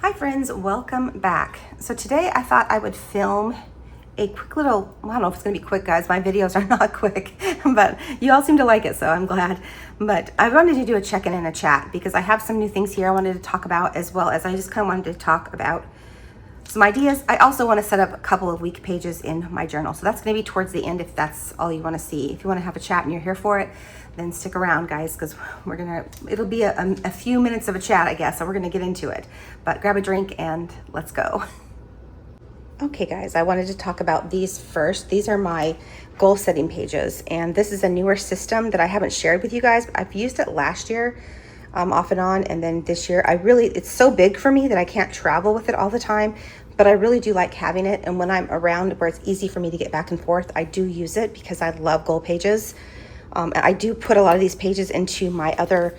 Hi friends, welcome back. So today I thought I would film a quick little, well, I don't know if it's gonna be quick guys, my videos are not quick, but you all seem to like it, so I'm glad. But I wanted to do a check-in and a chat because I have some new things here I wanted to talk about, as well as I just kind of wanted to talk about some ideas. I also want to set up a couple of week pages in my journal. So that's going to be towards the end if that's all you want to see. If you want to have a chat and you're here for it, then stick around guys, because it'll be a few minutes of a chat, I guess. So we're going to get into it, but grab a drink and let's go. Okay guys, I wanted to talk about these first. These are my goal setting pages, and this is a newer system that I haven't shared with you guys. I've used it last year off and on, and then this year it's so big for me that I can't travel with it all the time, but I really do like having it. And when I'm around where it's easy for me to get back and forth, I do use it because I love goal pages. I do put a lot of these pages into my other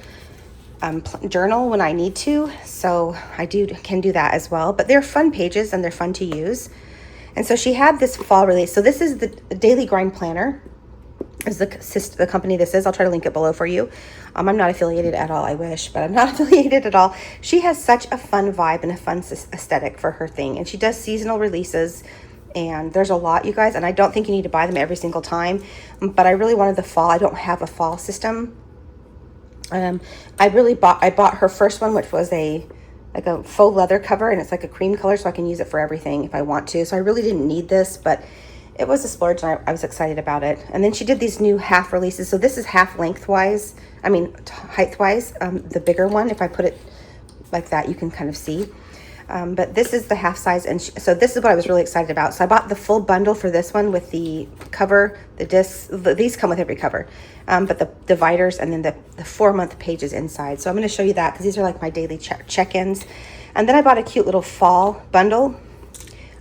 journal when I need to, so I can do that as well. But they're fun pages and they're fun to use. And so she had this fall release. So this is the Daily Grind Planner, is the company this is. I'll try to link it below for you. I'm not affiliated at all. I wish, but I'm not affiliated at all. She has such a fun vibe and a fun aesthetic for her thing, and she does seasonal releases, and there's a lot, you guys, and I don't think you need to buy them every single time, but I really wanted the fall. I don't have a fall system. I bought her first one, which was like a faux leather cover, and it's like a cream color, so I can use it for everything if I want to. So I really didn't need this, but it was a splurge, and I was excited about it. And then she did these new half releases. So this is half lengthwise, height-wise, the bigger one. If I put it like that, you can kind of see. But this is the half size, and so this is what I was really excited about. So I bought the full bundle for this one with the cover, the discs. These come with every cover, but the dividers, and then the 4-month pages inside. So I'm going to show you that because these are like my daily check-ins. And then I bought a cute little fall bundle.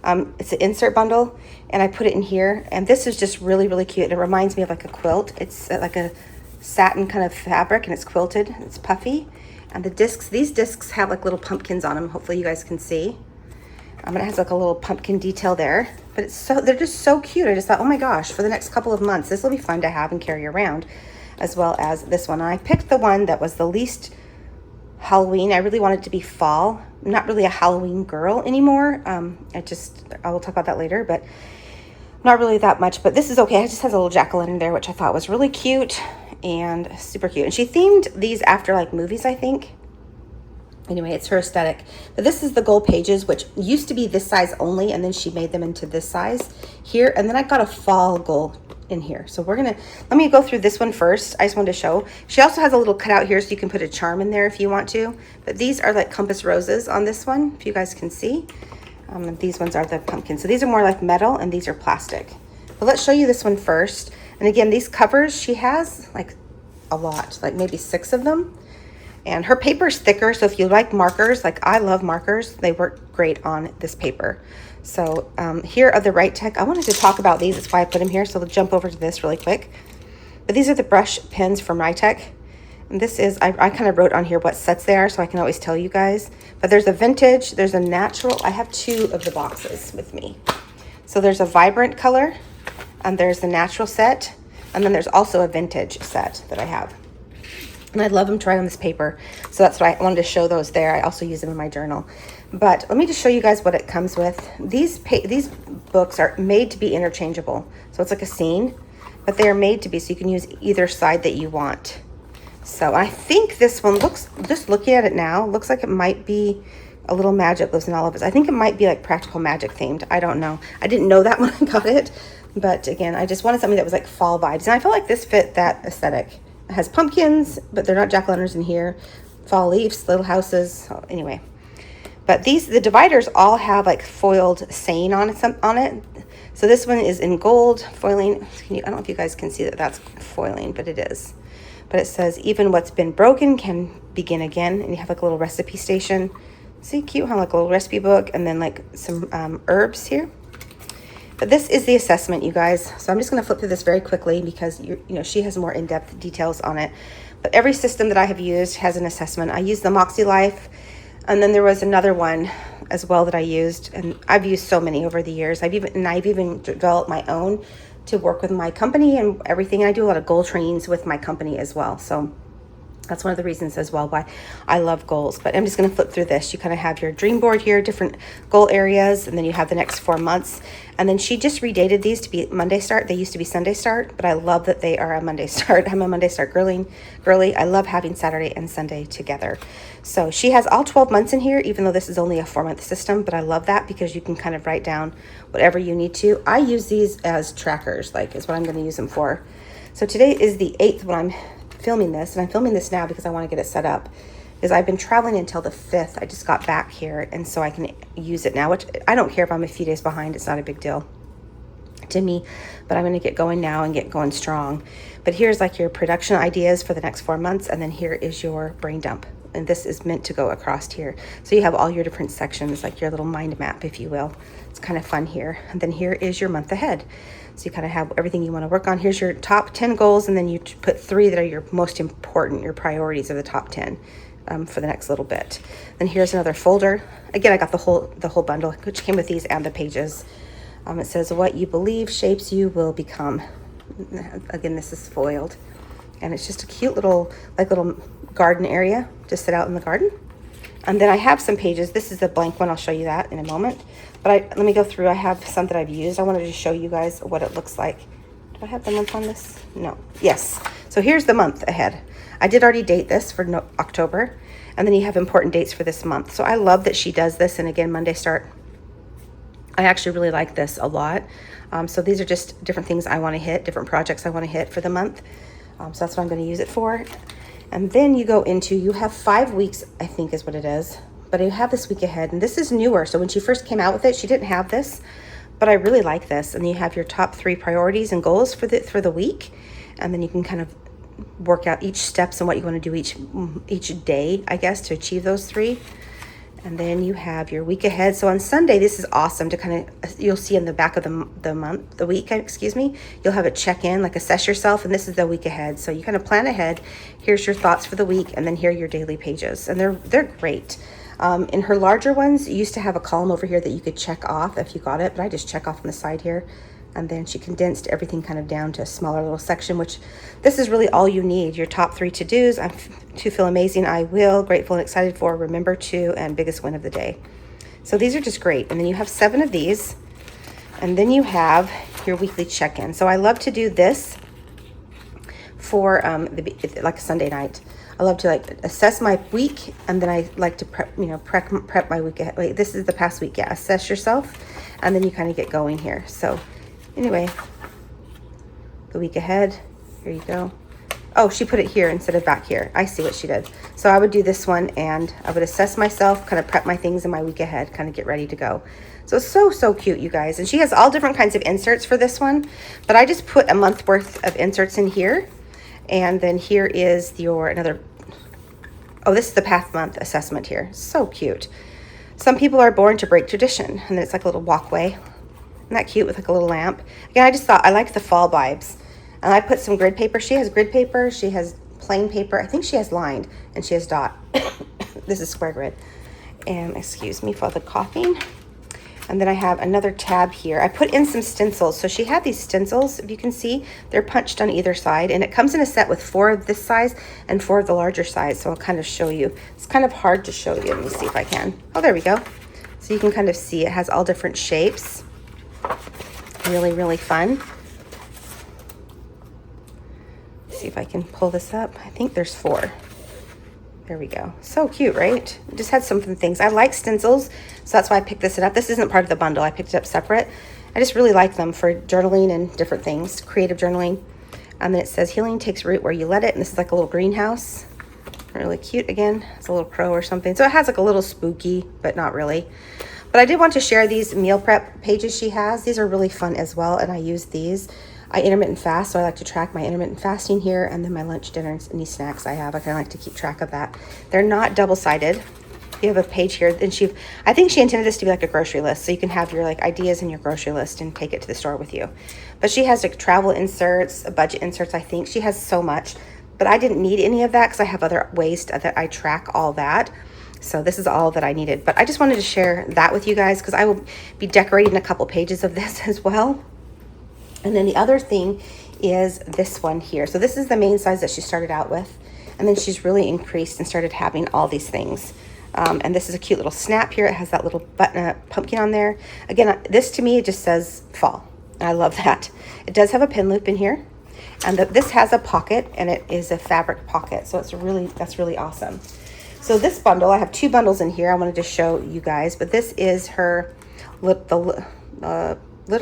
It's an insert bundle, and I put it in here, and this is just really, really cute. It reminds me of like a quilt. It's like a satin kind of fabric, and it's quilted. It's puffy. And these discs have like little pumpkins on them. Hopefully you guys can see. And it has like a little pumpkin detail there, but they're just so cute. I just thought, oh my gosh, for the next couple of months, this will be fun to have and carry around, as well as this one. And I picked the one that was the least Halloween. I really wanted it to be fall. I'm not really a Halloween girl anymore. I will talk about that later, but not really that much. But this is okay. It just has a little jack-o'-lantern there, which I thought was really cute and super cute. And she themed these after like movies, I think. Anyway, it's her aesthetic. But this is the goal pages, which used to be this size only, and then she made them into this size here. And then I got a fall goal in here. So let me go through this one first. I just wanted to show. She also has a little cutout here, so you can put a charm in there if you want to. But these are like compass roses on this one, if you guys can see. These ones are the pumpkins. So these are more like metal, and these are plastic. But let's show you this one first. And again, these covers, she has like a lot, like maybe 6 of them. And her paper is thicker, so if you like markers, like I love markers, they work great on this paper. So here are the Right Tech. I wanted to talk about these, that's why I put them here. So we'll jump over to this really quick. But these are the brush pens from Right Tech. And this is, I kind of wrote on here what sets they are, so I can always tell you guys. But there's a vintage, there's a natural. I have 2 of the boxes with me. So there's a vibrant color, and there's the natural set, and then there's also a vintage set that I have. And I love them to write on this paper, so that's why I wanted to show those there. I also use them in my journal. But let me just show you guys what it comes with. These books are made to be interchangeable. So it's like a scene, but they are made to be so you can use either side that you want. So I think this one looks, just looking at it now, looks like it might be A Little Magic Lives in All of Us. I think it might be like practical magic themed. I don't know. I didn't know that when I got it. But again, I just wanted something that was like fall vibes. And I felt like this fit that aesthetic. It has pumpkins, but they're not jack-o'-lanterns in here. Fall leaves, little houses. So anyway. But the dividers all have like foiled saying on it. So this one is in gold foiling. I don't know if you guys can see that that's foiling, but it is. But it says, even what's been broken can begin again. And you have like a little recipe station. See, cute, how like a little recipe book, and then like some herbs here. But this is the assessment, you guys. So I'm just going to flip through this very quickly because she has more in-depth details on it. But every system that I have used has an assessment. I used the Moxie Life, and then there was another one as well that I used, and I've used so many over the years. I've even developed my own to work with my company and everything. I do a lot of goal trainings with my company as well. So That's one of the reasons as well why I love goals. But I'm just going to flip through this. You kind of have your dream board here, different goal areas, and then you have the next 4 months. And then she just redated these to be Monday start. They used to be Sunday start, but I love that they are a Monday start. I'm a Monday start girly. I love having Saturday and Sunday together. So she has all 12 months in here, even though this is only a 4-month system. But I love that because you can kind of write down whatever you need to. I use these as trackers, like is what I'm going to use them for. So today is the 8th when I'm filming this, and I'm filming this now because I want to get it set up, because I've been traveling until the 5th. I just got back here, and so I can use it now, which I don't care if I'm a few days behind. It's not a big deal to me, but I'm going to get going now and get going strong. But here's like your production ideas for the next 4 months, and then here is your brain dump, and this is meant to go across here. So you have all your different sections, like your little mind map, if you will. It's kind of fun here. And then here is your month ahead. So you kind of have everything you want to work on. Here's your top 10 goals, and then you put 3 that are your most important, your priorities of the top 10 for the next little bit. Then here's another folder. Again, I got the whole bundle, which came with these and the pages. It says, what you believe shapes you will become. Again, this is foiled. And it's just a cute little garden area to sit out in the garden. And then I have some pages. This is a blank one. I'll show you that in a moment. But let me go through. I have some that I've used. I wanted to show you guys what it looks like. Do I have the month on this? No. Yes. So here's the month ahead. I did already date this for October. And then you have important dates for this month. So I love that she does this. And again, Monday start. I actually really like this a lot. So these are just different things I want to hit, different projects I want to hit for the month. So that's what I'm going to use it for. And then you go into, you have 5 weeks, I think is what it is, but you have this week ahead, and this is newer. So when she first came out with it, she didn't have this, but I really like this. And you have your top 3 priorities and goals for the week. And then you can kind of work out each steps and what you want to do each day, I guess, to achieve those 3. And then you have your week ahead. So on Sunday, this is awesome to kind of, you'll see in the back of the week, excuse me, you'll have a check-in, like assess yourself, and this is the week ahead. So you kind of plan ahead. Here's your thoughts for the week, and then here are your daily pages. And they're great. In her larger ones, you used to have a column over here that you could check off if you got it, but I just check off on the side here. And then she condensed everything kind of down to a smaller little section, which this is really all you need. Your top 3 to-dos. I'm to feel amazing, I will, grateful and excited for, remember to, and biggest win of the day. So these are just great. And then you have 7 of these. And then you have your weekly check-in. So I love to do this for like a Sunday night. I love to like assess my week, and then I like to prep my week ahead. Wait, this is the past week. Yeah, assess yourself, and then you kind of get going here. So anyway, the week ahead, here you go. Oh, she put it here instead of back here. I see what she did. So I would do this one, and I would assess myself, kind of prep my things in my week ahead, kind of get ready to go. So it's so cute, you guys. And she has all different kinds of inserts for this one, but I just put a month worth of inserts in here. And then here is your this is the past month assessment here. So cute. Some people are born to break tradition, and then it's like a little walkway. Isn't that cute with like a little lamp? Again, I just thought I liked the fall vibes. And I put some grid paper. She has grid paper. She has plain paper. I think she has lined, and she has dot. This is square grid. And excuse me for the coughing. And then I have another tab here. I put in some stencils. So she had these stencils, if you can see, they're punched on either side. And it comes in a set with 4 of this size and 4 of the larger size. So I'll kind of show you. It's kind of hard to show you. Let me see if I can. Oh, there we go. So you can kind of see it has all different shapes. Really fun. Let's see if I can pull this up. I think there's 4. There we go. So cute, right? It just had some fun things. I like stencils, so that's why I picked this up. This isn't part of the bundle. I picked it up separate. I just really like them for journaling and different things, creative journaling. And then it says, healing takes root where you let it. And this is like a little greenhouse. Really cute again. It's a little crow or something. So it has like a little spooky, but not really. But I did want to share these meal prep pages she has. These are really fun as well, and I use these. I intermittent fast, so I like to track my intermittent fasting here, and then my lunch, dinner, and any snacks I have. I kind of like to keep track of that. They're not double-sided. You have a page here, and I think she intended this to be like a grocery list, so you can have your like ideas in your grocery list and take it to the store with you. But she has like travel inserts, budget inserts, I think. She has so much, but I didn't need any of that because I have other ways that I track all that. So this is all that I needed. But I just wanted to share that with you guys because I will be decorating a couple pages of this as well. And then the other thing is this one here. So this is the main size that she started out with. And then she's really increased and started having all these things. And this is a cute little snap here. It has that little button pumpkin on there. Again, this to me, it just says fall. And I love that. It does have a pin loop in here. And this has a pocket, and it is a fabric pocket. So that's really awesome. So this bundle, I have 2 bundles in here I wanted to show you guys. But this is her Little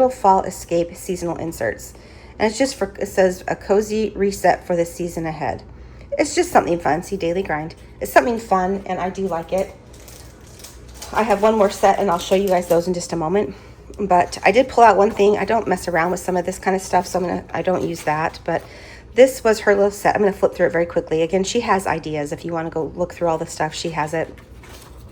Fall Escape seasonal inserts. And it's just it says a cozy reset for the season ahead. It's just something fun. See, daily grind. It's something fun, and I do like it. I have one more set, and I'll show you guys those in just a moment. But I did pull out one thing. I don't mess around with some of this kind of stuff, so I don't use that. But this was her little set. I'm going to flip through it very quickly. Again, she has ideas. If you want to go look through all the stuff, she has it.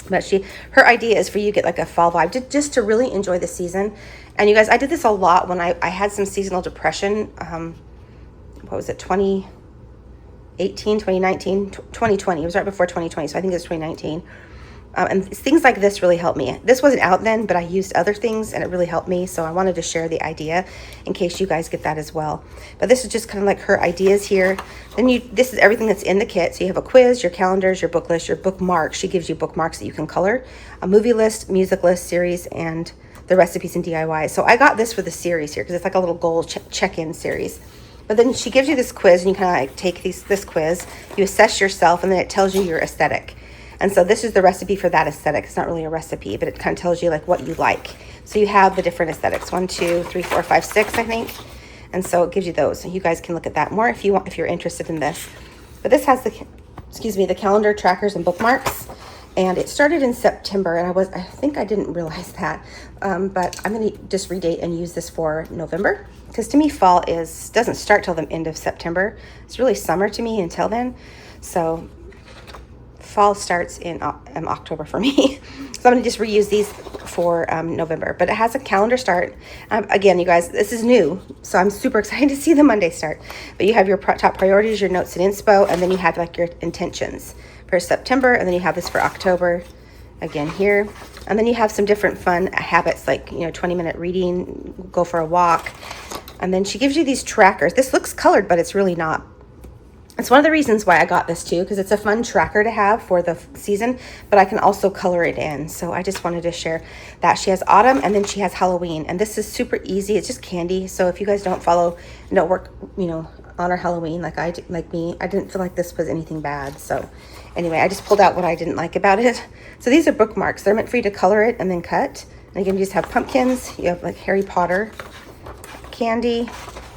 But her idea is for you to get like a fall vibe, just to really enjoy the season. And you guys, I did this a lot when I had some seasonal depression. What was it, 2018, 2019, 2020. It was right before 2020, so I think it was 2019. And things like this really helped me. This wasn't out then, but I used other things, and it really helped me. So I wanted to share the idea in case you guys get that as well. But this is just kind of like her ideas here. Then this is everything that's in the kit. So you have a quiz, your calendars, your book list, your bookmarks. She gives you bookmarks that you can color, a movie list, music list, series, and the recipes and DIY. So I got this for the series here because it's like a little goal check-in series. But then she gives you this quiz, and you kind of like take this quiz, you assess yourself, and then it tells you your aesthetic. And so this is the recipe for that aesthetic. It's not really a recipe, but it kind of tells you like what you like. So you have the different aesthetics, 1, 2, 3, 4, 5, 6, I think. And so it gives you those. So you guys can look at that more if you're interested in this. But this has the calendar, trackers, and bookmarks. And it started in September, and I think I didn't realize that. But I'm going to just redate and use this for November. Because to me, fall doesn't start till the end of September. It's really summer to me until then. So fall starts in October for me. So I'm going to just reuse these for November. But it has a calendar start. Again, you guys, this is new, so I'm super excited to see the Monday start. But you have your top priorities, your notes and inspo, and then you have like your intentions for September, and then you have this for October, again here. And then you have some different fun habits like, 20-minute reading, go for a walk. And then she gives you these trackers. This looks colored, but it's really not. It's one of the reasons why I got this too, because it's a fun tracker to have for the season, but I can also color it in. So I just wanted to share that. She has autumn, and then she has Halloween, and this is super easy. It's just candy. So if you guys don't work, honor Halloween like me, I didn't feel like this was anything bad. So anyway, I just pulled out what I didn't like about it. So these are bookmarks. They're meant for you to color it and then cut. And again, you just have pumpkins. You have like Harry Potter candy,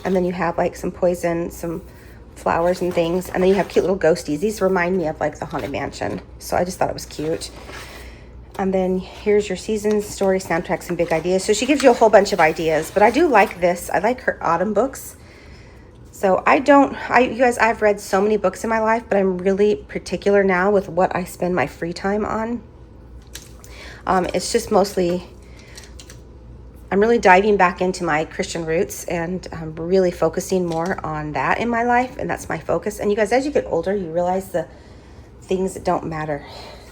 and then you have like some poison, some flowers and things, and then you have cute little ghosties. These remind me of like the Haunted Mansion, so I just thought it was cute. And then here's your seasons, story, soundtracks, and big ideas. So she gives you a whole bunch of ideas, but I do like this. I like her autumn books. So you guys, I've read so many books in my life, but I'm really particular now with what I spend my free time on. It's just mostly, I'm really diving back into my Christian roots, and I'm really focusing more on that in my life, and that's my focus. And you guys, as you get older, you realize the things that don't matter.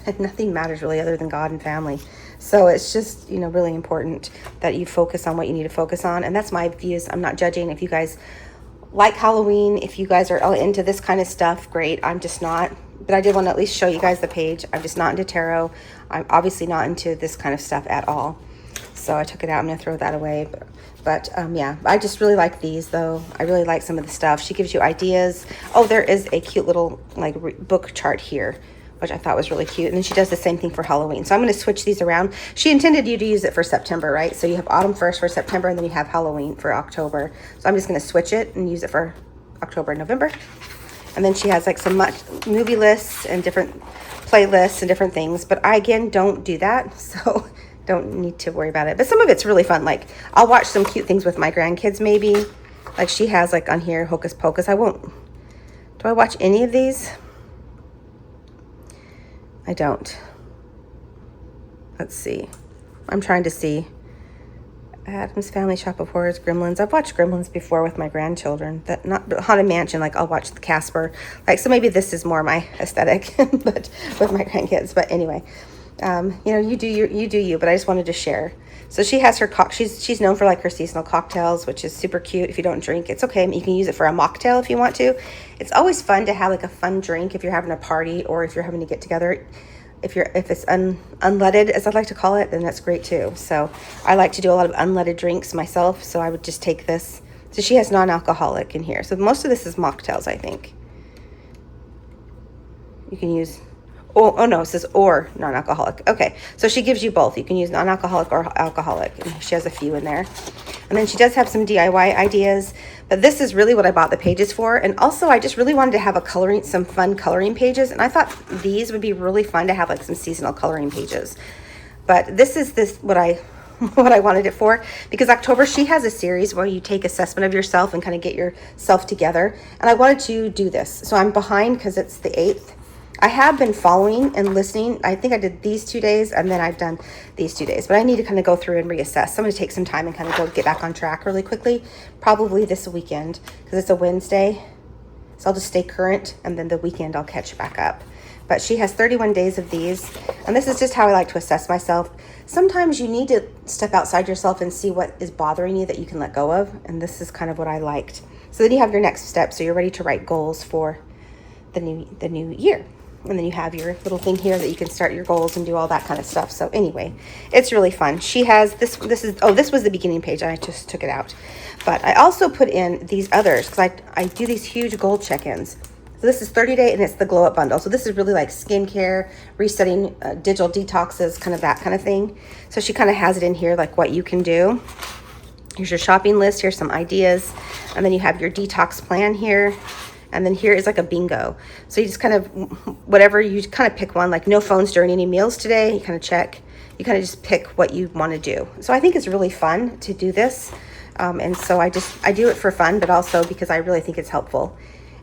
And nothing matters really other than God and family. So it's just, really important that you focus on what you need to focus on. And that's my views. I'm not judging. If you guys like Halloween, if you guys are all into this kind of stuff, great. I'm just not. But I did want to at least show you guys the page. I'm just not into tarot. I'm obviously not into this kind of stuff at all. So I took it out. I'm going to throw that away. But yeah, I just really like these, though. I really like some of the stuff. She gives you ideas. Oh, there is a cute little book chart here, which I thought was really cute. And then she does the same thing for Halloween. So I'm going to switch these around. She intended you to use it for September, right? So you have autumn first for September, and then you have Halloween for October. So I'm just going to switch it and use it for October and November. And then she has like some movie lists and different playlists and different things. But I, again, don't do that. So don't need to worry about it. But some of it's really fun. Like, I'll watch some cute things with my grandkids maybe. Like she has like on here, Hocus Pocus. Do I watch any of these? I don't. Let's see. I'm trying to see. Addams Family, Shop of Horrors, Gremlins. I've watched Gremlins before with my grandchildren. That not Haunted Mansion. Like I'll watch the Casper. So maybe this is more my aesthetic, but with my grandkids. But anyway, you do you. But I just wanted to share. So she has her she's known for like her seasonal cocktails, which is super cute. If you don't drink, it's okay. You can use it for a mocktail if you want to. It's always fun to have like a fun drink if you're having a party or if you're having to get together. If it's unleaded, as I'd like to call it, then that's great too. So I like to do a lot of unleaded drinks myself. So I would just take this. So she has non-alcoholic in here. So most of this is mocktails, I think. You can use, oh no, it says or non-alcoholic. Okay, so she gives you both. You can use non-alcoholic or alcoholic. And she has a few in there. And then she does have some DIY ideas. But this is really what I bought the pages for. And also I just really wanted to have some fun coloring pages. And I thought these would be really fun to have like some seasonal coloring pages. But this is what I wanted it for, because October she has a series where you take assessment of yourself and kind of get yourself together. And I wanted to do this. So I'm behind because it's the 8th. I have been following and listening. I think I did these 2 days and then I've done these 2 days, but I need to kind of go through and reassess. So I'm going to take some time and kind of get back on track really quickly, probably this weekend because it's a Wednesday. So I'll just stay current and then the weekend I'll catch back up. But she has 31 days of these. And this is just how I like to assess myself. Sometimes you need to step outside yourself and see what is bothering you that you can let go of. And this is kind of what I liked. So then you have your next step. So you're ready to write goals for the new year. And then you have your little thing here that you can start your goals and do all that kind of stuff. So anyway, it's really fun. She has this was the beginning page. I just took it out. But I also put in these others because I do these huge goal check-ins. So this is 30 day and it's the glow up bundle. So this is really like skincare, resetting, digital detoxes, kind of that kind of thing. So she kind of has it in here like what you can do. Here's your shopping list. Here's some ideas. And then you have your detox plan here. And then here is like a bingo. So you just kind of, whatever, you kind of pick one, like no phones during any meals today. You kind of check. You kind of just pick what you want to do. So I think it's really fun to do this. And so I do it for fun, but also because I really think it's helpful.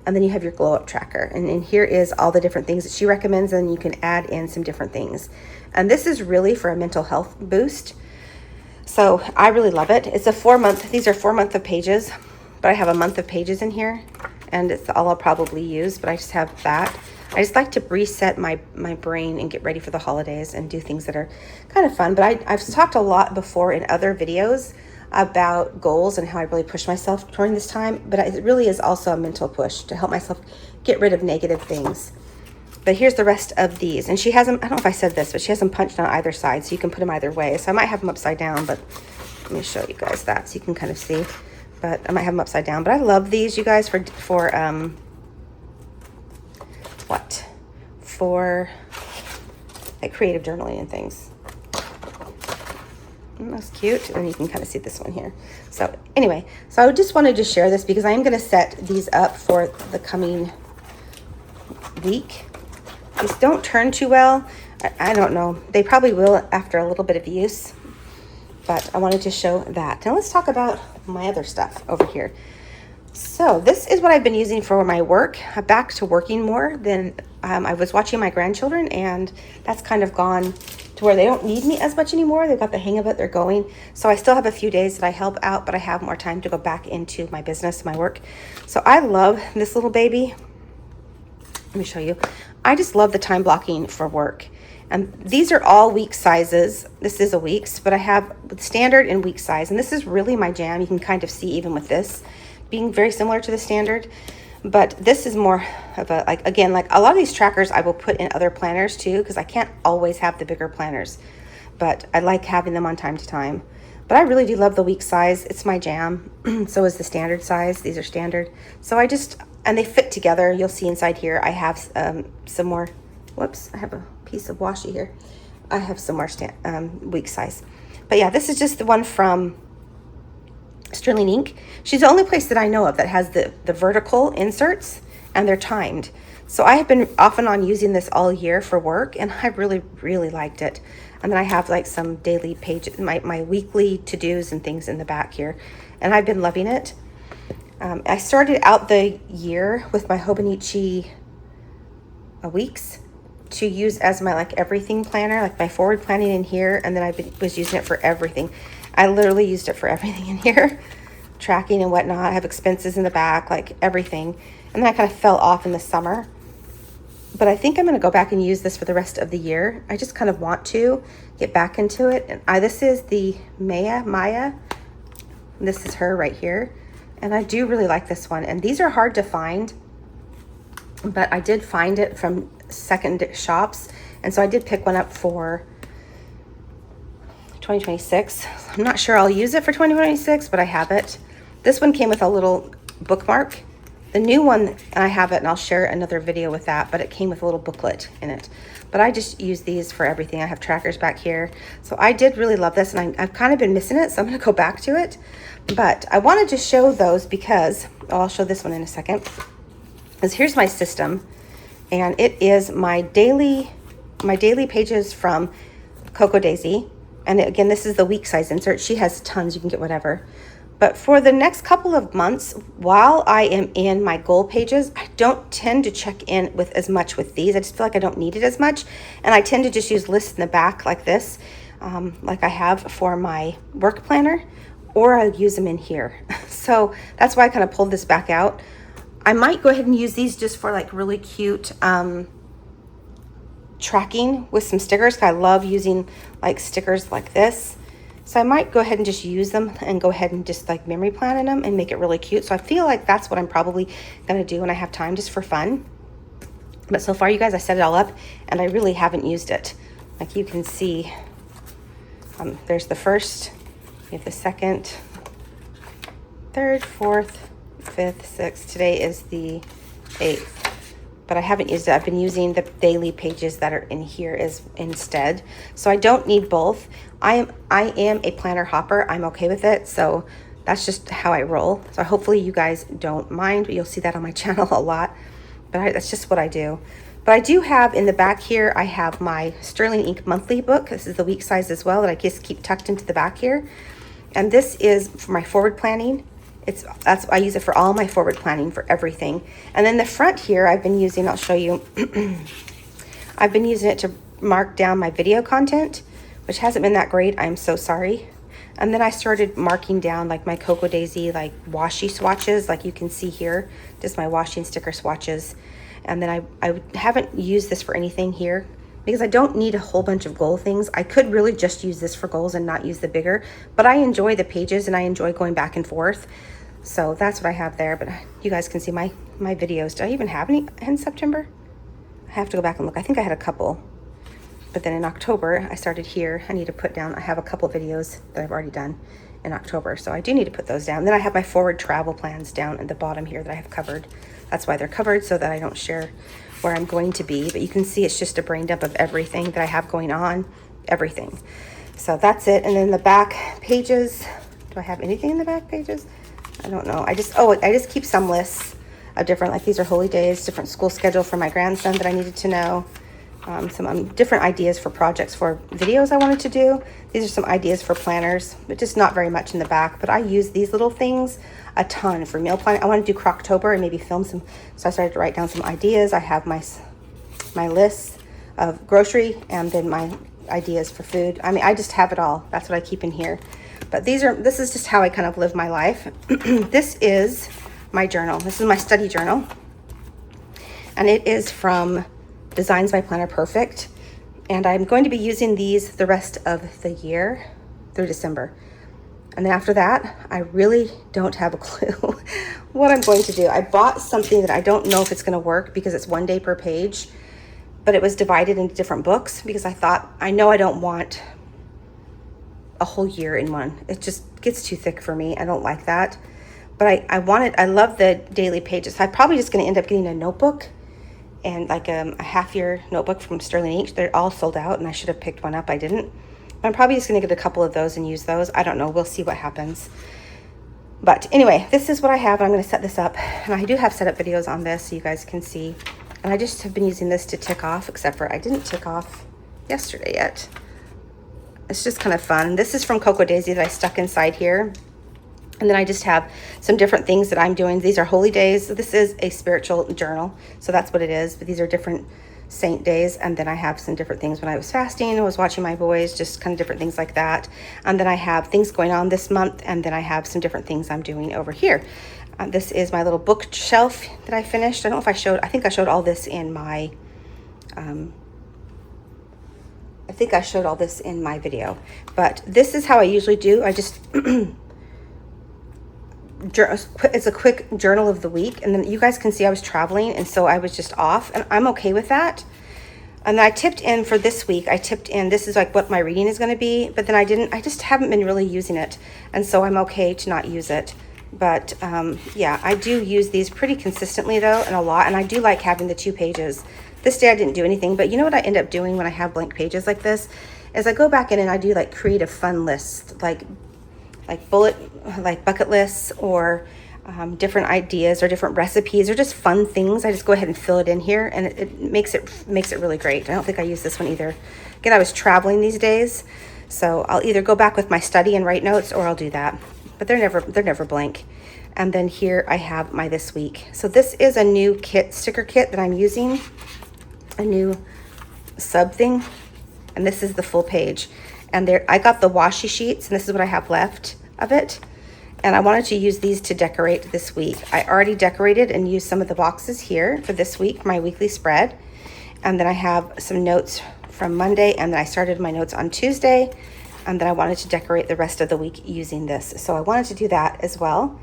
And then you have your glow up tracker. And here is all the different things that she recommends. And you can add in some different things. And this is really for a mental health boost. So I really love it. It's a 4-month, these are 4 months of pages, but I have a month of pages in here. And it's all I'll probably use, but I just have that. I just like to reset my brain and get ready for the holidays and do things that are kind of fun. But I've talked a lot before in other videos about goals and how I really push myself during this time. But it really is also a mental push to help myself get rid of negative things. But here's the rest of these. And she has them, I don't know if I said this, but she has them punched on either side. So you can put them either way. So I might have them upside down, but let me show you guys that so you can kind of see. But I might have them upside down. But I love these, you guys, for like creative journaling and things. That's cute. And you can kind of see this one here. So anyway, so I just wanted to share this because I am going to set these up for the coming week. These don't turn too well. I don't know. They probably will after a little bit of use. But I wanted to show that. Now let's talk about my other stuff over here. So this is what I've been using for my work. I'm back to working more than I was watching my grandchildren, and that's kind of gone to where they don't need me as much anymore. They've got the hang of it. They're going. So I still have a few days that I help out, but I have more time to go back into my business, my work. So I love this little baby. Let me show you. I just love the time blocking for work. And these are all week sizes. This is a week's, but I have standard and week size. And this is really my jam. You can kind of see even with this being very similar to the standard. But this is more of a, like a lot of these trackers I will put in other planners too, because I can't always have the bigger planners. But I like having them on time to time. But I really do love the week size. It's my jam. So is the standard size. These are standard. So and they fit together. You'll see inside here I have some more. Whoops, I have a piece of washi here. I have some more week size. But yeah, this is just the one from Sterling Ink. She's the only place that I know of that has the vertical inserts, and they're timed. So I have been off and on using this all year for work, and I really, really liked it. And then I have like some daily pages, my weekly to-dos and things in the back here, and I've been loving it. I started out the year with my Hobonichi weeks to use as my like everything planner, like my forward planning in here, and then I was using it for everything. I literally used it for everything in here, tracking and whatnot. I have expenses in the back, like everything. And then I kind of fell off in the summer. but I think I'm going to go back and use this for the rest of the year. I just kind of want to get back into it. And this is the Maya. This is her right here. And I do really like this one. And these are hard to find, but I did find it from second shops. And so I did pick one up for 2026. I'm not sure I'll use it for 2026, but I have it. This one came with a little bookmark. The new one, I have it, and I'll share another video with that, but it came with a little booklet in it. But I just use these for everything. I have trackers back here. So I did really love this, and I've kind of been missing it, so I'm going to go back to it. But I wanted to show those because, I'll show this one in a second, because here's my system, and it is my daily pages from Coco Daisy. And again, this is the week size insert. She has tons, you can get whatever. But for the next couple of months, while I am in my goal pages, I don't tend to check in with as much with these. I just feel like I don't need it as much. And I tend to just use lists in the back like this, like I have for my work planner, or I use them in here. So that's why I kind of pulled this back out. I might go ahead and use these just for like really cute tracking with some stickers. 'Cause I love using like stickers like this. So I might go ahead and just use them and go ahead and just like memory plan in them and make it really cute. So I feel like that's what I'm probably going to do when I have time, just for fun. But so far, you guys, I set it all up and I really haven't used it. Like you can see, there's the first, you have the second, third, fourth, fifth, sixth. Today is the 8th. But I haven't used it. I've been using the daily pages that are in here instead. So I don't need both. I am a planner hopper. I'm okay with it. So that's just how I roll. So hopefully you guys don't mind. You'll see that on my channel a lot. But that's just what I do. But I do have in the back here, I have my Sterling Ink monthly book. This is the week size as well that I just keep tucked into the back here. And this is for my forward planning. I use it for all my forward planning for everything. And then the front here, I've been using, I'll show you, I've been using it to mark down my video content, which hasn't been that great. I'm so sorry. And then I started marking down like my Coco Daisy, like washi swatches, like you can see here, just my washi and sticker swatches. And then I haven't used this for anything here because I don't need a whole bunch of goal things. I could really just use this for goals and not use the bigger, but I enjoy the pages and I enjoy going back and forth. So that's what I have there, but you guys can see my videos. Did I even have any in September? I have to go back and look. I think I had a couple, but then in October, I started here. I need to put down, I have a couple videos that I've already done in October, so I do need to put those down. Then I have my forward travel plans down at the bottom here that I have covered. That's why they're covered, so that I don't share where I'm going to be, but you can see it's just a brain dump of everything that I have going on, everything. So that's it. And then the back pages, do I have anything in the back pages? I don't know. I just keep some lists of different, like these are holy days, different school schedule for my grandson that I needed to know. Some different ideas for projects for videos I wanted to do. These are some ideas for planners, but just not very much in the back. But I use these little things a ton for meal planning. I want to do Croctober and maybe film some. So I started to write down some ideas. I have my list of grocery and then my ideas for food. I mean, I just have it all. That's what I keep in here. But this is just how I kind of live my life. This is my journal. This is my study journal. And it is from Designs by Planner Perfect. And I'm going to be using these the rest of the year through December. And then after that, I really don't have a clue what I'm going to do. I bought something that I don't know if it's going to work because it's 1 day per page, but it was divided into different books because I thought, I know I don't want a whole year in one. It just gets too thick for me. I don't like that. But I love the daily pages. I'm probably just going to end up getting a notebook and like a half-year notebook from Sterling Ink. They're all sold out and I should have picked one up. I didn't. But I'm probably just going to get a couple of those and use those. I don't know. We'll see what happens. But anyway, this is what I have. I'm going to set this up. And I do have set up videos on this so you guys can see. And I just have been using this to tick off, except for I didn't tick off yesterday yet. It's just kind of fun. This is from Coco Daisy that I stuck inside here. And then I just have some different things that I'm doing. These are holy days. This is a spiritual journal. So that's what it is. But these are different saint days. And then I have some different things when I was fasting. I was watching my boys, just kind of different things like that. And then I have things going on this month. And then I have some different things I'm doing over here. This is my little bookshelf that I finished. I don't know if I think I showed all this in my I think I showed all this in my video, but this is how I usually do. I just, it's a quick journal of the week. And then you guys can see I was traveling, and so I was just off, and I'm okay with that. And then I tipped in for this week. I tipped in, this is like what my reading is going to be, but then I just haven't been really using it. And so I'm okay to not use it. But yeah, I do use these pretty consistently though, and a lot. And I do like having the 2 pages. This day I didn't do anything, but you know what I end up doing when I have blank pages like this is I go back in and I do like creative fun lists, like bucket lists, or different ideas or different recipes or just fun things. I just go ahead and fill it in here, and it makes it really great. I don't think I use this one either. Again, I was traveling these days, so I'll either go back with my study and write notes, or I'll do that. But they're never blank. And then here I have my this week. So this is a new sticker kit that I'm using, a new sub thing, and this is the full page. And there I got the washi sheets, and this is what I have left of it. And I wanted to use these to decorate this week. I already decorated and used some of the boxes here for this week, my weekly spread. And then I have some notes from Monday, and then I started my notes on Tuesday. And then I wanted to decorate the rest of the week using this. So I wanted to do that as well.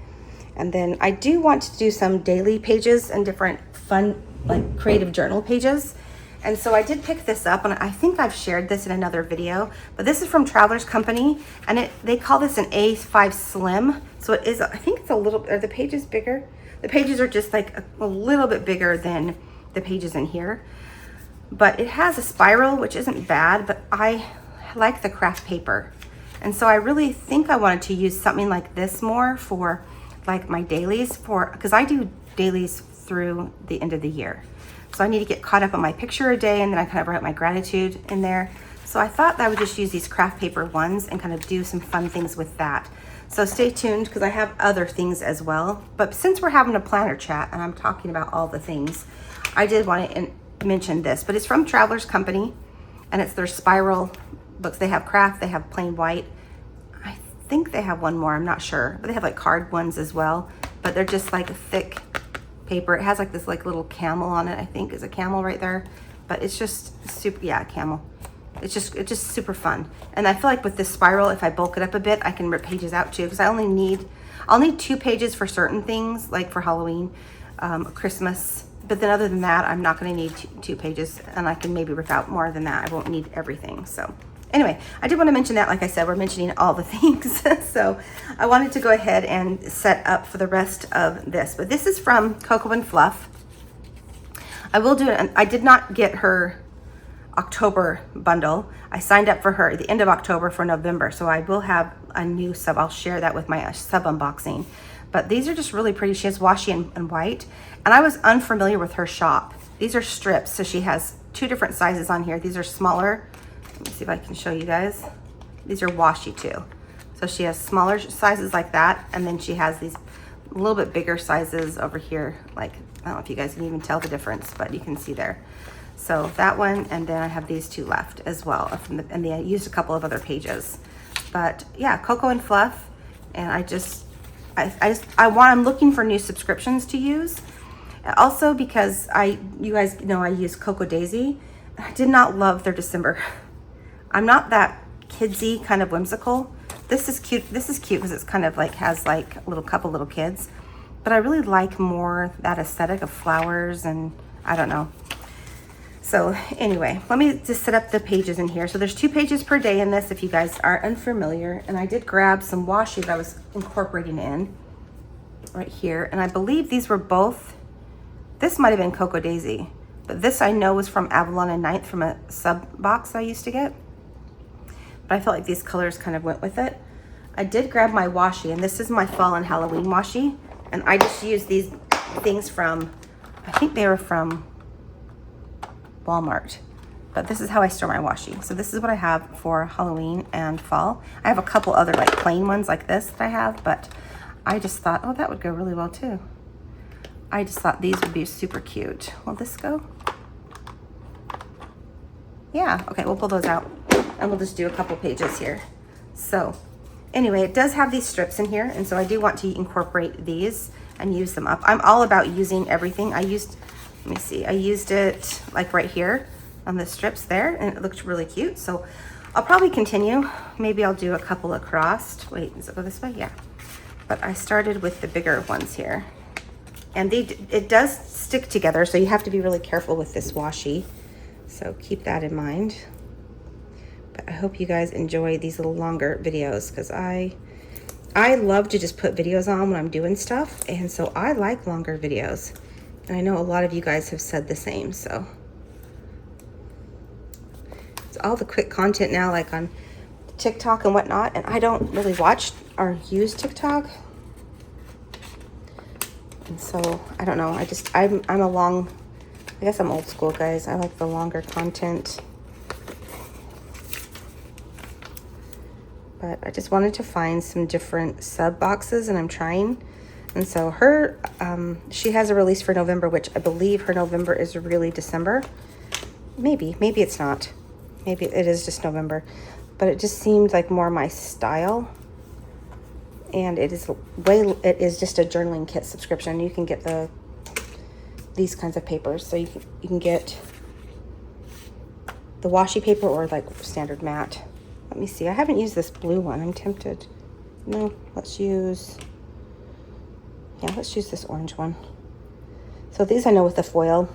And then I do want to do some daily pages and different fun, like creative journal pages. And so I did pick this up, and I think I've shared this in another video, but this is from Traveler's Company, and they call this an A5 Slim. So it is, I think it's a little, are the pages bigger? The pages are just like a little bit bigger than the pages in here. But it has a spiral, which isn't bad, but I like the craft paper. And so I really think I wanted to use something like this more for like my dailies, because I do dailies through the end of the year. So I need to get caught up on my picture a day, and then I kind of write my gratitude in there. So I thought that I would just use these craft paper ones and kind of do some fun things with that. So stay tuned, because I have other things as well. But since we're having a planner chat and I'm talking about all the things, I did want to mention this. But it's from Traveler's Company, and it's their spiral books. They have craft, they have plain white. I think they have one more, I'm not sure. But they have like card ones as well. But they're just like a thick paper. It has like this like little camel on it, I think is a camel right there, but it's just super, yeah, a camel. It's just super fun. And I feel like with this spiral, if I bulk it up a bit, I can rip pages out too, because I'll need 2 pages for certain things, like for Halloween, Christmas, but then other than that, I'm not going to need 2 pages, and I can maybe rip out more than that. I won't need everything. So anyway, I did want to mention that. Like I said, we're mentioning all the things. So I wanted to go ahead and set up for the rest of this. But this is from Cocoa and Fluff. I will do it. I did not get her October bundle. I signed up for her at the end of October for November. So I will have a new sub. I'll share that with my sub unboxing. But these are just really pretty. She has washi and white. And I was unfamiliar with her shop. These are strips. So she has 2 different sizes on here. These are smaller. Let me see if I can show you guys. These are washi too. So she has smaller sizes like that, and then she has these a little bit bigger sizes over here. Like, I don't know if you guys can even tell the difference, but you can see there. So that one, and then I have these 2 left as well. And I used a couple of other pages. But yeah, Cocoa and Fluff. And I'm looking for new subscriptions to use. Also because you guys know I use Cocoa Daisy. I did not love their December. I'm not that kidsy kind of whimsical. This is cute. This is cute because it's kind of like has like a couple little kids, but I really like more that aesthetic of flowers, and I don't know. So anyway, let me just set up the pages in here. So there's 2 pages per day in this if you guys are unfamiliar. And I did grab some washi that I was incorporating in right here. And I believe these were both, this might have been Cocoa Daisy, but this I know was from Avalon and Ninth from a sub box I used to get. But I felt like these colors kind of went with it. I did grab my washi, and this is my fall and Halloween washi. And I just used these things from, I think they were from Walmart. But this is how I store my washi. So this is what I have for Halloween and fall. I have a couple other like plain ones like this that I have, but I just thought, oh, that would go really well too. I just thought these would be super cute. Will this go? Yeah, okay, we'll pull those out. And we'll just do a couple pages here. So anyway, it does have these strips in here, and so I do want to incorporate these and use them up. I'm all about using everything. Let me see, I used it like right here. on the strips there, and it looked really cute. So I'll probably continue. Maybe I'll do a couple across. Wait, does it go this way? Yeah. But I started with the bigger ones here. And it does stick together, so you have to be really careful with this washi. So keep that in mind. But I hope you guys enjoy these little longer videos, because I love to just put videos on when I'm doing stuff, and so I like longer videos. And I know a lot of you guys have said the same, so. It's all the quick content now, like on TikTok and whatnot, and I don't really watch or use TikTok. And so, I don't know, I'm I guess I'm old school, guys. I like the longer content. But I just wanted to find some different sub boxes, and I'm trying. And so her, she has a release for November, which I believe her November is really December. Maybe it's not. Maybe it is just November. But it just seemed like more my style. And it is just a journaling kit subscription. You can get these kinds of papers. So you can get the washi paper or like standard matte. Let me see. I haven't used this blue one. I'm tempted. No, let's use this orange one. So these I know with the foil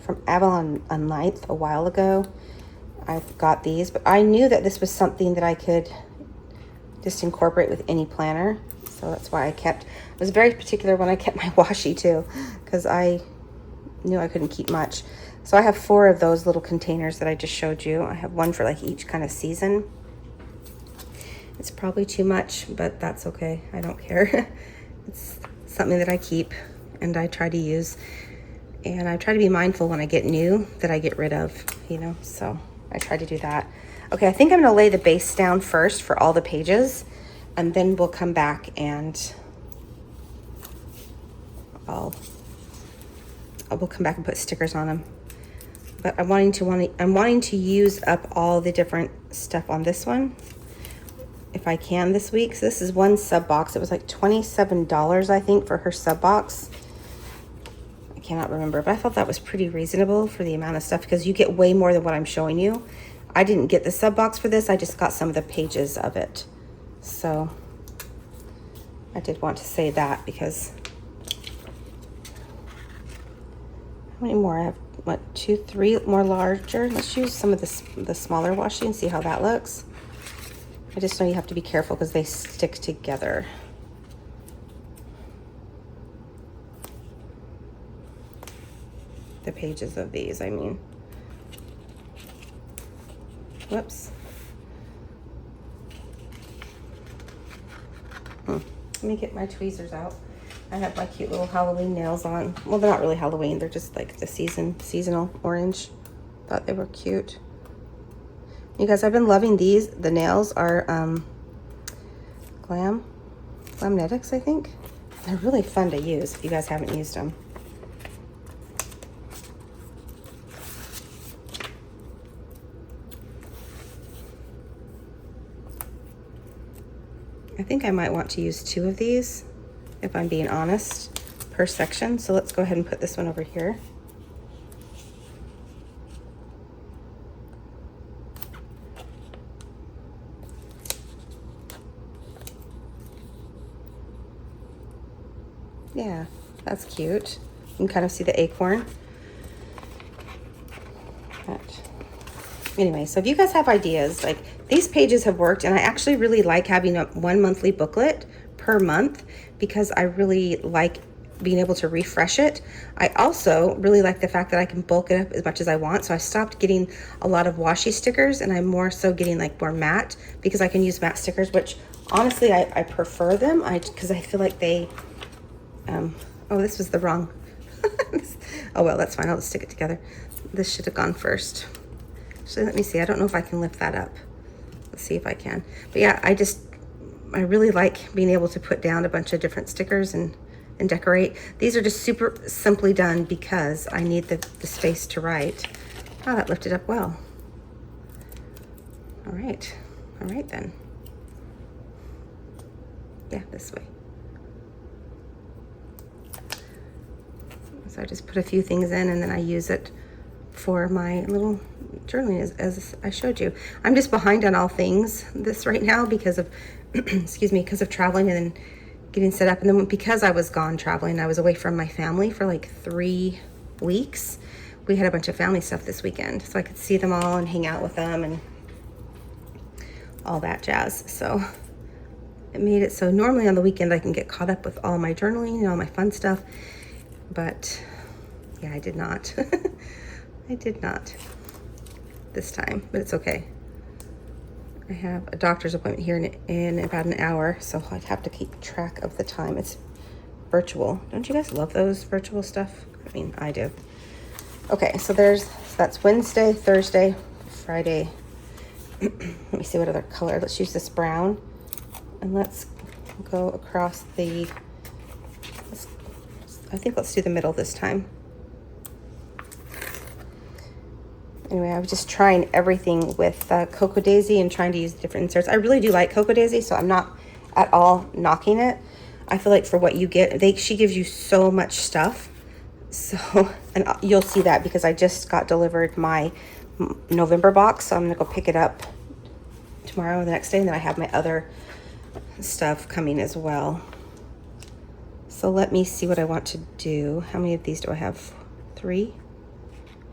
from Avalon Ninth a while ago. I've got these, but I knew that this was something that I could just incorporate with any planner. So that's why I was very particular when I kept my washi too, because I knew I couldn't keep much. So I have 4 of those little containers that I just showed you. I have one for like each kind of season. It's probably too much, but that's okay. I don't care. It's something that I keep and I try to use. And I try to be mindful when I get new that I get rid of, so I try to do that. Okay, I think I'm gonna lay the base down first for all the pages, and then we'll come back and we'll come back and put stickers on them. But I'm wanting to use up all the different stuff on this one, if I can this week. So this is one sub box. It was like $27, I think, for her sub box. I cannot remember, but I thought that was pretty reasonable for the amount of stuff, because you get way more than what I'm showing you. I didn't get the sub box for this. I just got some of the pages of it. So I did want to say that, because how many more? I have, what, 2, 3 more larger? Let's use some of the smaller washi and see how that looks. I just know you have to be careful because they stick together. The pages of these, I mean. Whoops. Let me get my tweezers out. I have my cute little Halloween nails on. Well, they're not really Halloween. They're just like the seasonal orange. Thought they were cute. You guys, I've been loving these. The nails are Glamnetics, I think. They're really fun to use if you guys haven't used them. I think I might want to use 2 of these, if I'm being honest, per section. So let's go ahead and put this one over here. Yeah, that's cute. You can kind of see the acorn. But anyway, so if you guys have ideas, like these pages have worked, and I actually really like having one monthly booklet per month, because I really like being able to refresh it. I also really like the fact that I can bulk it up as much as I want. So I stopped getting a lot of washi stickers, and I'm more so getting like more matte, because I can use matte stickers, which honestly I prefer them. Because I feel like they oh, this was the wrong oh well, that's fine. I'll just stick it together. This should have gone first. So let me see. I don't know if I can lift that up. Let's see if I can. But yeah, I really like being able to put down a bunch of different stickers and decorate. These are just super simply done because I need the space to write. Oh, that lifted up well. All right then. Yeah, this way. So I just put a few things in, and then I use it for my little journaling as I showed you. I'm just behind on all things this right now because of, excuse me, because of traveling and then getting set up. And then because I was gone traveling, I was away from my family for like 3 weeks. We had a bunch of family stuff this weekend, so I could see them all and hang out with them and all that jazz. So it made it so normally on the weekend I can get caught up with all my journaling and all my fun stuff, but yeah, I did not. I did not this time, but it's okay. I have a doctor's appointment here in about an hour, so I'd have to keep track of the time. It's virtual. Don't you guys love those virtual stuff? I mean, I do. Okay, so that's Wednesday, Thursday, Friday. Let me see what other color. Let's use this brown, and let's go across the, I think let's do the middle this time. Anyway, I was just trying everything with Cocoa Daisy and trying to use different inserts. I really do like Cocoa Daisy, so I'm not at all knocking it. I feel like for what you get, she gives you so much stuff. So, and you'll see that because I just got delivered my November box, so I'm gonna go pick it up tomorrow or the next day, and then I have my other stuff coming as well. So let me see what I want to do. How many of these do I have? 3?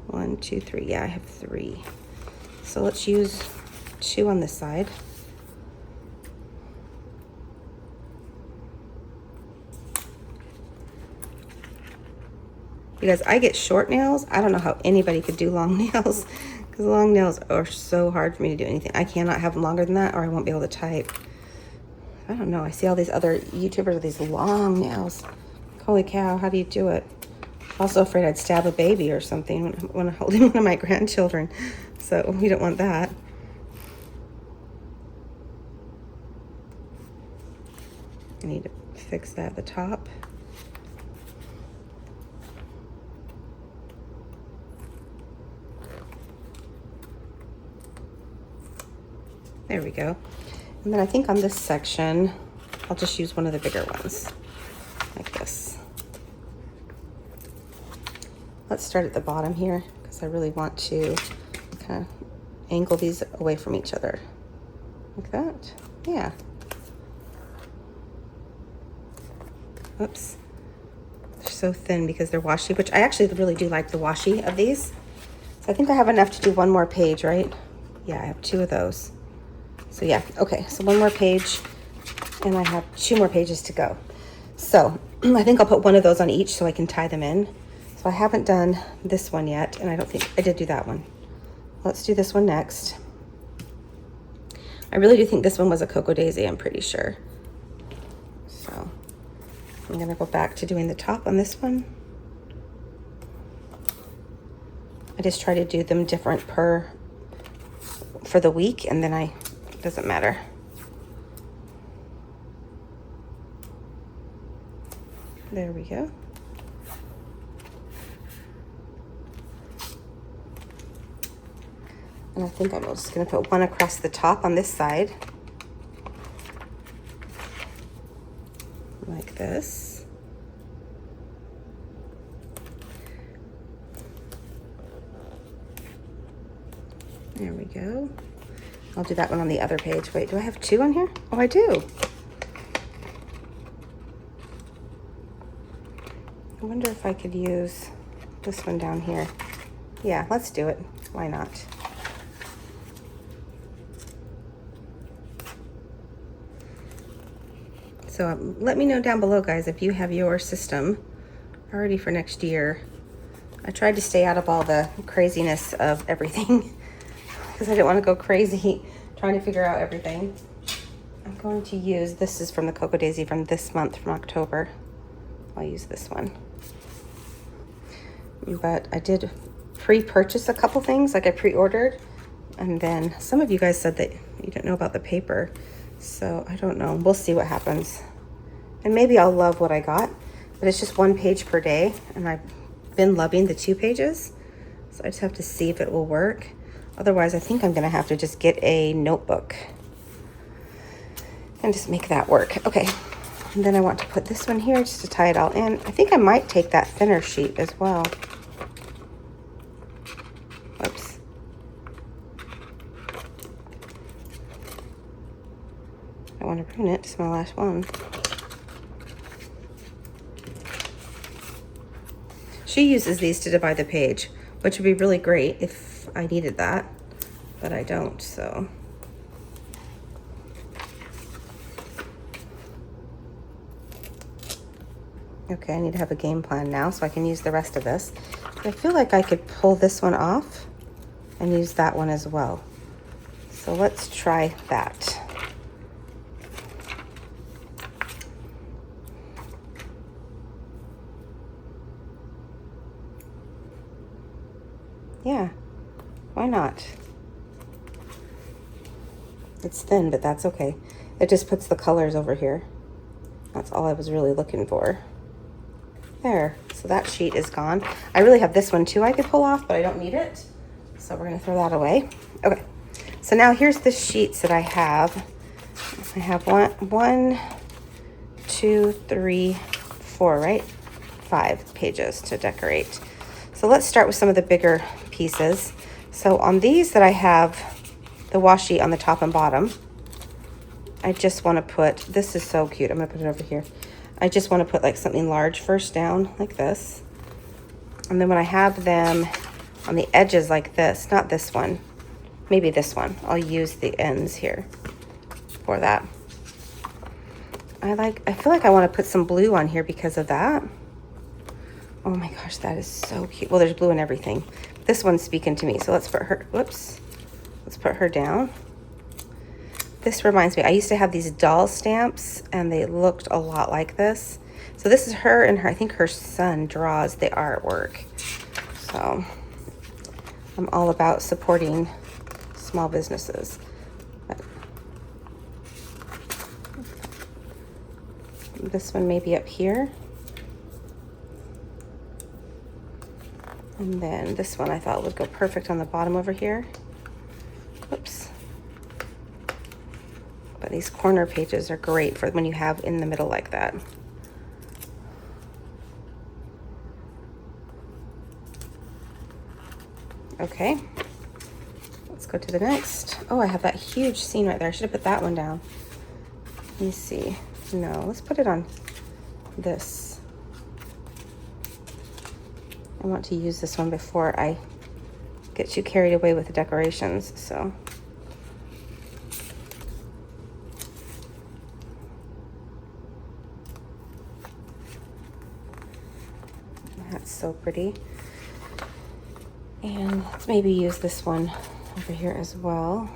1, 2, 3. Yeah, I have 3. So let's use 2 on this side. Because I get short nails. I don't know how anybody could do long nails, because long nails are so hard for me to do anything. I cannot have them longer than that or I won't be able to type. I don't know. I see all these other YouTubers with these long nails. Holy cow, how do you do it? Also afraid I'd stab a baby or something when I'm holding one of my grandchildren. So we don't want that. I need to fix that at the top. There we go. And then I think on this section, I'll just use one of the bigger ones, like this. Let's start at the bottom here, because I really want to kind of angle these away from each other. Like that. Yeah. Oops. They're so thin because they're washi, which I actually really do like the washi of these. So I think I have enough to do one more page, right? Yeah, I have 2 of those. So yeah, okay, so 1 more page, and I have 2 more pages to go. So I think I'll put one of those on each so I can tie them in. So I haven't done this one yet, and I don't think I did do that one. Let's do this one next. I really do think this one was a Cocoa Daisy, I'm pretty sure. So I'm gonna go back to doing the top on this one. I just try to do them different for the week, and then it doesn't matter. There we go. And I think I'm just going to put one across the top on this side. Like this. There we go. I'll do that one on the other page. Wait, do I have 2 on here? Oh, I do. I wonder if I could use this one down here. Yeah, let's do it. Why not? So let me know down below, guys, if you have your system already for next year. I tried to stay out of all the craziness of everything because I didn't want to go crazy trying to figure out everything. I'm going to use, this is from the Cocoa Daisy from this month, from October. I'll use this one. But I did pre-purchase a couple things, like I pre-ordered, and then some of you guys said that you didn't know about the paper, so I don't know. We'll see what happens. And maybe I'll love what I got, but it's just 1 page per day, and I've been loving the 2 pages, so I just have to see if it will work. Otherwise, I think I'm gonna have to just get a notebook and just make that work. Okay, and then I want to put this one here just to tie it all in. I think I might take that thinner sheet as well. Oops. ruin it. It's my last one. She uses these to divide the page, which would be really great if I needed that, but I don't, so. Okay, I need to have a game plan now so I can use the rest of this. But I feel like I could pull this one off and use that one as well. So let's try that. Yeah, why not? It's thin, but that's okay. It just puts the colors over here. That's all I was really looking for. There, so that sheet is gone. I really have this one too I could pull off, but I don't need it. So we're gonna throw that away. Okay, so now here's the sheets that I have. I have one, 2, 3, 4, right? 5 pages to decorate. So let's start with some of the bigger pieces. So on these that I have the washi on the top and bottom, I just want to put, this is so cute. I'm going to put it over here. I just want to put like something large first down like this. And then when I have them on the edges like this, not this one, maybe this one, I'll use the ends here for that. I feel like I want to put some blue on here because of that. Oh my gosh, that is so cute. Well, there's blue in everything. This one's speaking to me. So let's put her, whoops. Let's put her down. This reminds me, I used to have these doll stamps and they looked a lot like this. So this is her, and I think her son draws the artwork. So I'm all about supporting small businesses. But this one may be up here. And then this one I thought would go perfect on the bottom over here. Oops. But these corner pages are great for when you have in the middle like that. Okay, let's go to the next. Oh, I have that huge scene right there. I should have put that one down. Let me see. No, let's put it on this. I want to use this one before I get too carried away with the decorations, so. That's so pretty. And let's maybe use this one over here as well.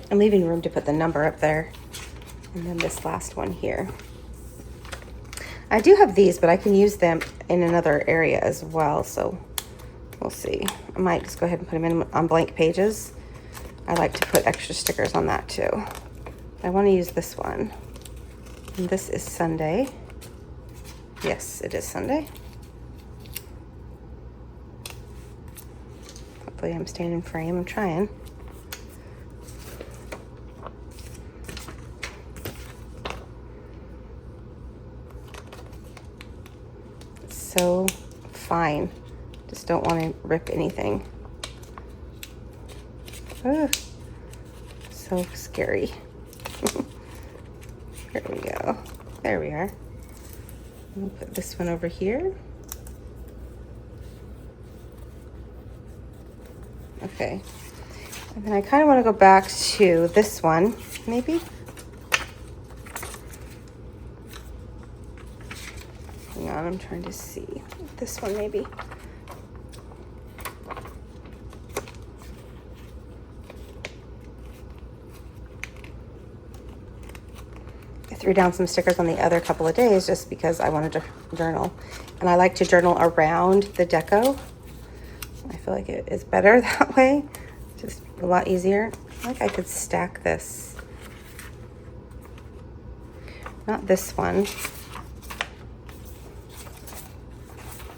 I'm leaving room to put the number up there. And then this last one here. I do have these, but I can use them in another area as well, so we'll see. I might just go ahead and put them in on blank pages. I like to put extra stickers on that too. I want to use this one. And this is Sunday. Yes, it is Sunday. Hopefully I'm staying in frame. I'm trying. So fine. Just don't want to rip anything. Ugh, so scary. Here we go. There we are. We'll put this one over here. Okay. And then I kind of want to go back to this one, maybe. Hang on, I'm trying to see. This one, maybe. I threw down some stickers on the other couple of days just because I wanted to journal. And I like to journal around the deco. I feel like it is better that way. Just a lot easier. I feel like I could stack this. Not this one.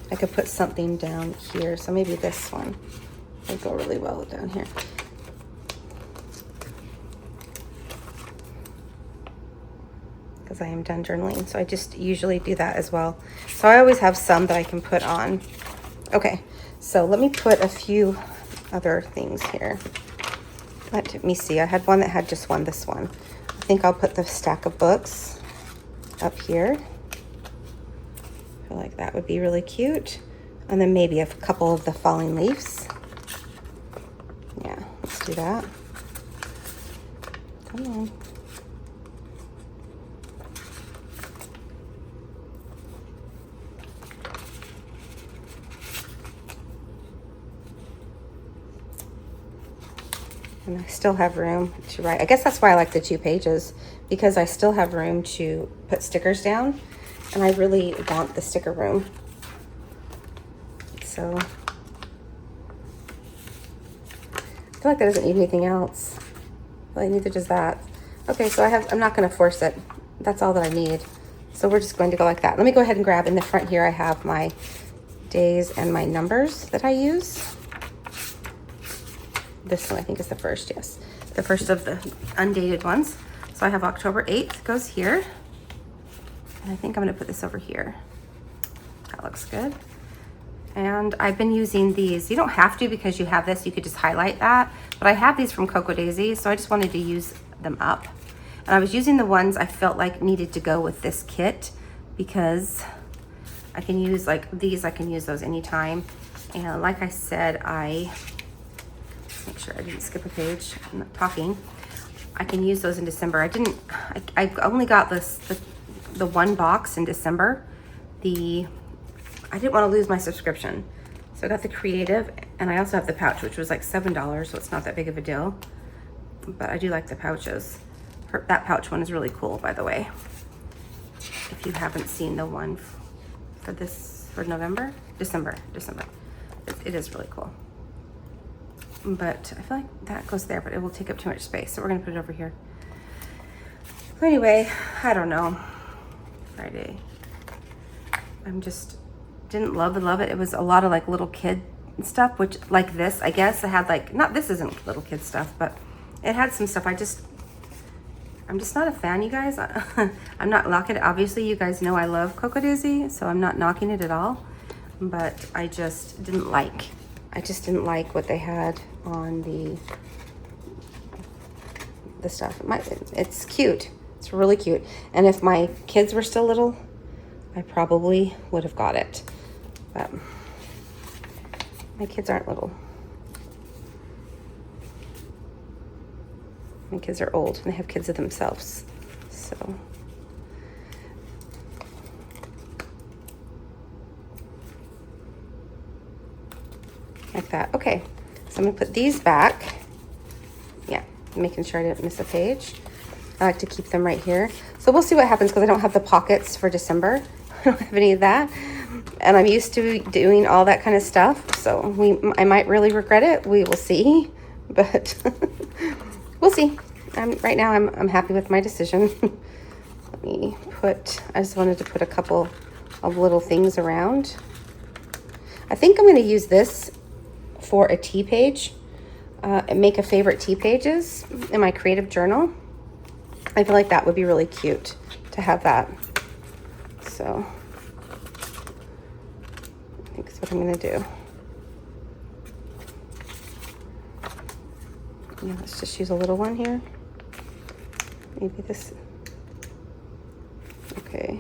I could put something down here. So maybe this one would go really well down here. because I am done journaling. So I just usually do that as well. So I always have some that I can put on. Okay, so let me put a few other things here. Let me see. I had one that had just this one. I think I'll put the stack of books up here. I feel like that would be really cute. And then maybe a couple of the falling leaves. Yeah, let's do that. Come on. And I still have room to write. I guess that's why I like the 2 pages, because I still have room to put stickers down, and I really want the sticker room. So I feel like that doesn't need anything else. Well, neither does that. Okay, so I'm not going to force it. That's all that I need. So we're just going to go like that. Let me go ahead and grab in the front here. I have my days and my numbers that I use. This one I think is the first, yes. The first of the undated ones. So I have October 8th goes here. And I think I'm gonna put this over here. That looks good. And I've been using these. You don't have to because you have this, you could just highlight that. But I have these from Cocoa Daisy, so I just wanted to use them up. And I was using the ones I felt like needed to go with this kit because I can use like these, I can use those anytime. And like I said, make sure I didn't skip a page. I'm not talking. I can use those in December. I only got the one box in December. I didn't want to lose my subscription. So I got the creative, and I also have the pouch, which was like $7, so it's not that big of a deal. But I do like the pouches. That pouch one is really cool, by the way. If you haven't seen the one for December. It is really cool. But I feel like that goes there, but it will take up too much space. So we're gonna put it over here. So anyway, I don't know. Friday. I'm just, didn't love it. It was a lot of like little kid stuff, which like this, I guess it had like, this isn't little kid stuff, but it had some stuff. I'm just not a fan, you guys. I'm not knocking it. Obviously, you guys know I love Cocoa Daisy, so I'm not knocking it at all. But I just didn't like what they had on the stuff. It's cute. It's really cute. And if my kids were still little, I probably would have got it. But my kids aren't little. My kids are old and they have kids of themselves. So like that. Okay, so I'm gonna put these back. Yeah, making sure I didn't miss a page. I like to keep them right here. So we'll see what happens because I don't have the pockets for December. I don't have any of that. And I'm used to doing all that kind of stuff. So I might really regret it. We will see, but we'll see. Right now I'm happy with my decision. Let me I just wanted to put a couple of little things around. I think I'm gonna use this for a tea page, and make a favorite tea pages in my creative journal. I feel like that would be really cute to have that. So I think that's what I'm gonna do. Yeah, let's just use a little one here. Maybe this, okay.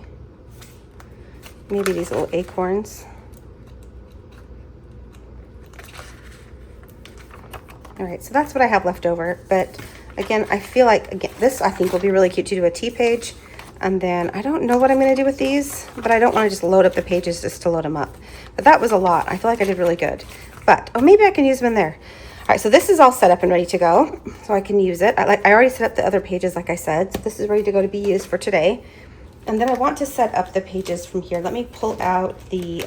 Maybe these little acorns. All right, so that's what I have left over. But again, I feel like, this I think will be really cute to do a tea page. And then I don't know what I'm gonna do with these, but I don't wanna just load up the pages just to load them up. But that was a lot. I feel like I did really good. But, oh, maybe I can use them in there. All right, so this is all set up and ready to go, so I can use it. I already set up the other pages, like I said. So this is ready to go to be used for today. And then I want to set up the pages from here. Let me pull out the,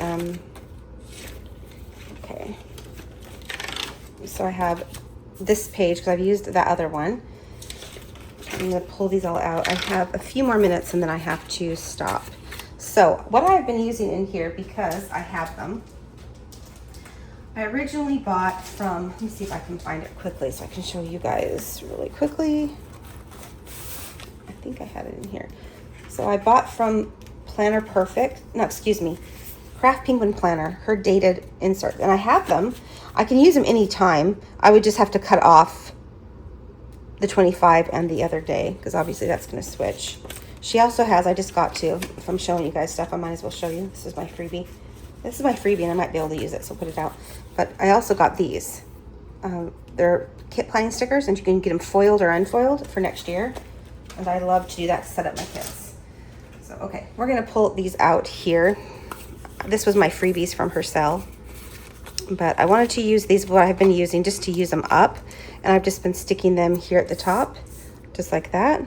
okay. So I have this page because I've used that other one. I'm gonna pull these all out. I have a few more minutes and then I have to stop. So what I've been using in here, because I have them, I originally bought from, let me see if I can find it quickly so I can show you guys really quickly. I think I had it in here. So I bought from Planner Perfect, no, excuse me, Craft Penguin Planner, her dated insert. And I have them. I can use them anytime. I would just have to cut off the 25 and the other day, because obviously that's going to switch. She also has, I just got to, if I'm showing you guys stuff, I might as well show you. This is my freebie. This is my freebie, and I might be able to use it, so put it out. But I also got these. They're kit planning stickers, and you can get them foiled or unfoiled for next year. And I love to do that to set up my kits. So, okay, we're going to pull these out here. This was my freebies from her sale. But I wanted to use these, what I've been using, just to use them up. And I've just been sticking them here at the top, just like that.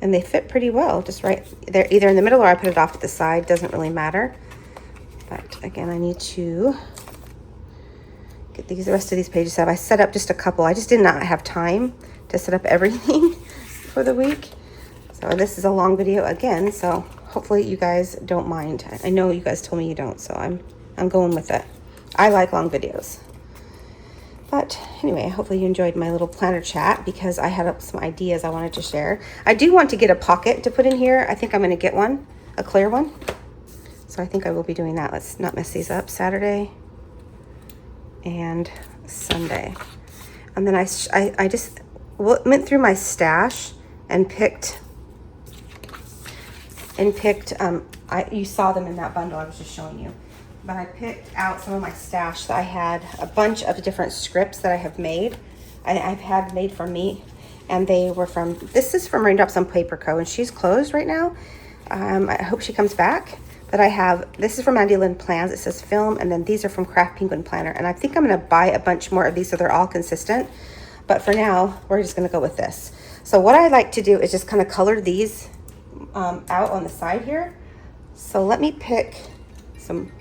And they fit pretty well, just right. They're either in the middle or I put it off to the side, doesn't really matter. But again, I need to get the rest of these pages up. I set up just a couple. I just did not have time to set up everything for the week. So this is a long video again, so hopefully you guys don't mind. I know you guys told me you don't, so I'm going with it. I like long videos. But anyway, hopefully you enjoyed my little planner chat, because I had some ideas I wanted to share. I do want to get a pocket to put in here. I think I'm going to get one, a clear one. So I think I will be doing that. Let's not mess these up. Saturday and Sunday. And then I just went through my stash and picked, you saw them in that bundle I was just showing you. But I picked out some of my stash that I had, a bunch of different scripts that I have made. I've had made for me, and they were from, this is from Raindrops on Paper Co., and she's closed right now. I hope she comes back. But I have, this is from Mandy Lynn Plans. It says film, and then these are from Craft Penguin Planner. And I think I'm going to buy a bunch more of these so they're all consistent. But for now, we're just going to go with this. So what I like to do is just kind of color these out on the side here. So let me pick some.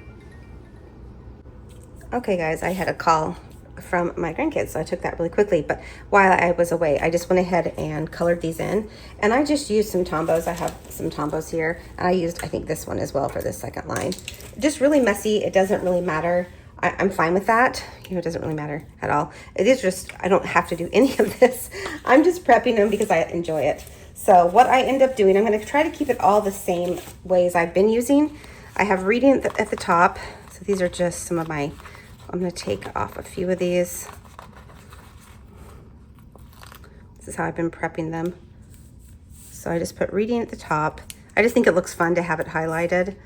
Okay, guys, I had a call from my grandkids, so I took that really quickly. But while I was away, I just went ahead and colored these in. And I just used some Tombos. I have some Tombos here. And I used, I think, this one as well for this second line. Just really messy. It doesn't really matter. I'm fine with that. You know, it doesn't really matter at all. It is just, I don't have to do any of this. I'm just prepping them because I enjoy it. So what I end up doing, I'm going to try to keep it all the same ways I've been using. I have reading at the top. So these are just some of my, I'm going to take off a few of these. This is how I've been prepping them. So I just put reading at the top. I just think it looks fun to have it highlighted.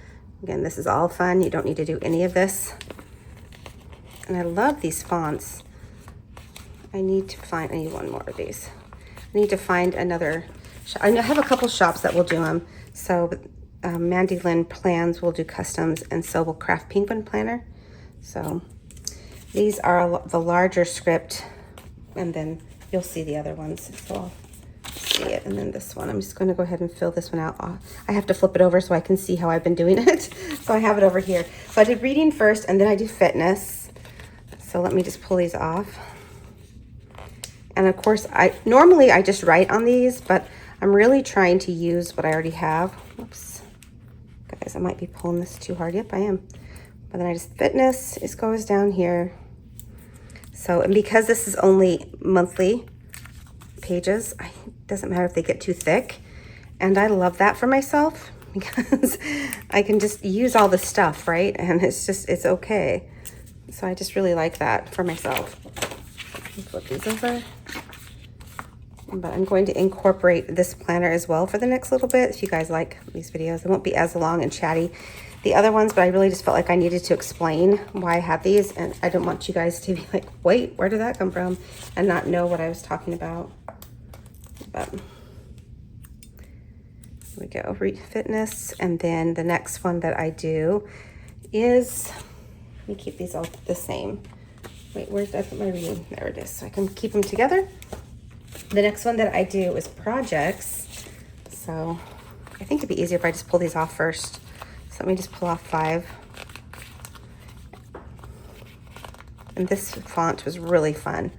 Again, this is all fun. You don't need to do any of this. And I love these fonts. I need one more of these. I need to find another shop. I have a couple shops that will do them. So Mandy Lynn Plans will do customs, and so will Craft Penguin Planner. So these are the larger script, and then you'll see the other ones. So I'll see it. And then this one, I'm just going to go ahead and fill this one out. I have to flip it over so I can see how I've been doing it. So I have it over here. So I did reading first, and then I do fitness. So let me just pull these off. And of course, normally I just write on these, but I'm really trying to use what I already have. Whoops. Guys, I might be pulling this too hard. Yep, I am. But then I just, fitness, it goes down here. So, and because this is only monthly pages, it doesn't matter if they get too thick. And I love that for myself, because I can just use all the stuff, right? And it's okay. So I just really like that for myself. Flip these over. But I'm going to incorporate this planner as well for the next little bit. If you guys like these videos, it won't be as long and chatty the other ones, but I really just felt like I needed to explain why I had these, and I didn't want you guys to be like, wait, where did that come from, and not know what I was talking about. But here we go, fitness. And then the next one that I do is, let me keep these all the same. Wait, where did I put my reading? There it is, so I can keep them together. The next one that I do is projects. So I think it'd be easier if I just pull these off first. So let me just pull off 5. And this font was really fun.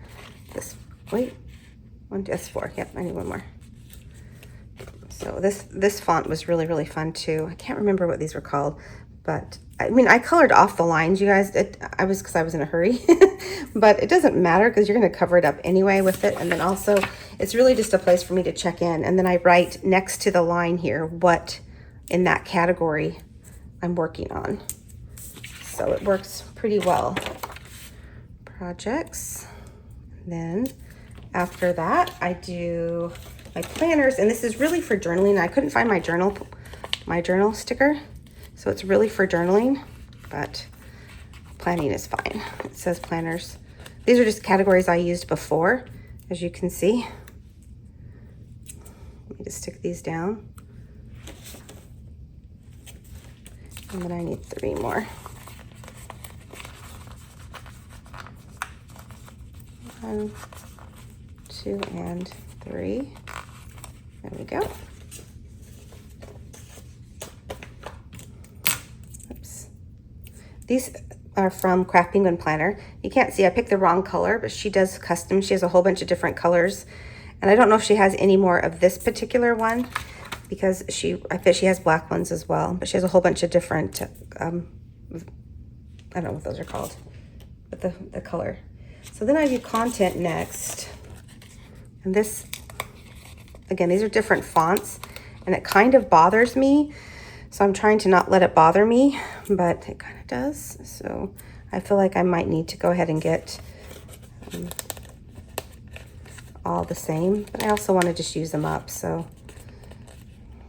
That's 4. Yep, I need one more. So this font was really, really fun too. I can't remember what these were called, but I mean, I colored off the lines, you guys. Because I was in a hurry, but it doesn't matter because you're going to cover it up anyway with it. And then also, it's really just a place for me to check in. And then I write next to the line here what in that category I'm working on. So it works pretty well. Projects. Then after that, I do my planners, and this is really for journaling. I couldn't find my journal sticker. So it's really for journaling, but planning is fine. It says planners. These are just categories I used before, as you can see. Let me just stick these down. And then I need 3 more. 1, 2, and 3. There we go. These are from Craft Penguin Planner. You can't see, I picked the wrong color, but she does custom. She has a whole bunch of different colors. And I don't know if she has any more of this particular one because I bet she has black ones as well, but she has a whole bunch of different, I don't know what those are called, but the color. So then I do content next. And this, again, these are different fonts and it kind of bothers me. So I'm trying to not let it bother me, but it kind of does. So I feel like I might need to go ahead and get all the same, but I also want to just use them up. So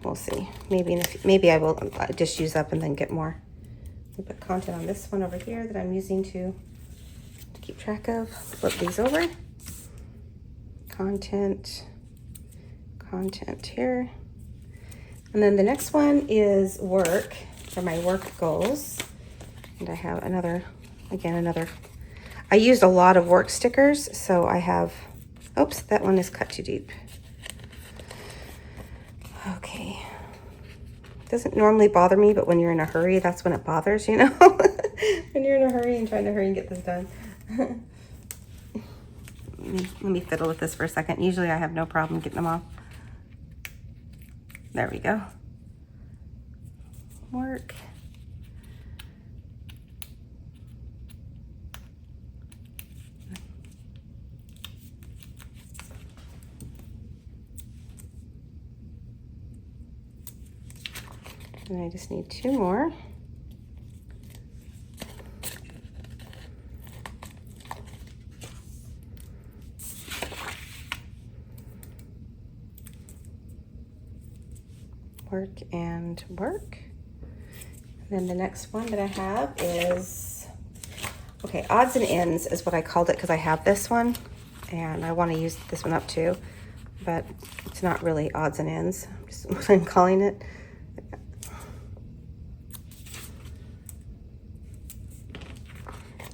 we'll see. Maybe I will just use up and then get more. I'll put content on this one over here that I'm using to keep track of. Flip these over. Content here. And then the next one is work, for my work goals. And I have another, I used a lot of work stickers, so I have, oops, that one is cut too deep. Okay. Doesn't normally bother me, but when you're in a hurry, that's when it bothers, you know? When you're in a hurry and trying to hurry and get this done. Let me fiddle with this for a second. Usually I have no problem getting them off. There we go. Work. And I just need 2 more. Work and work. And then the next one that I have is, okay, odds and ends is what I called it because I have this one and I want to use this one up too, but it's not really odds and ends, just what I'm calling it.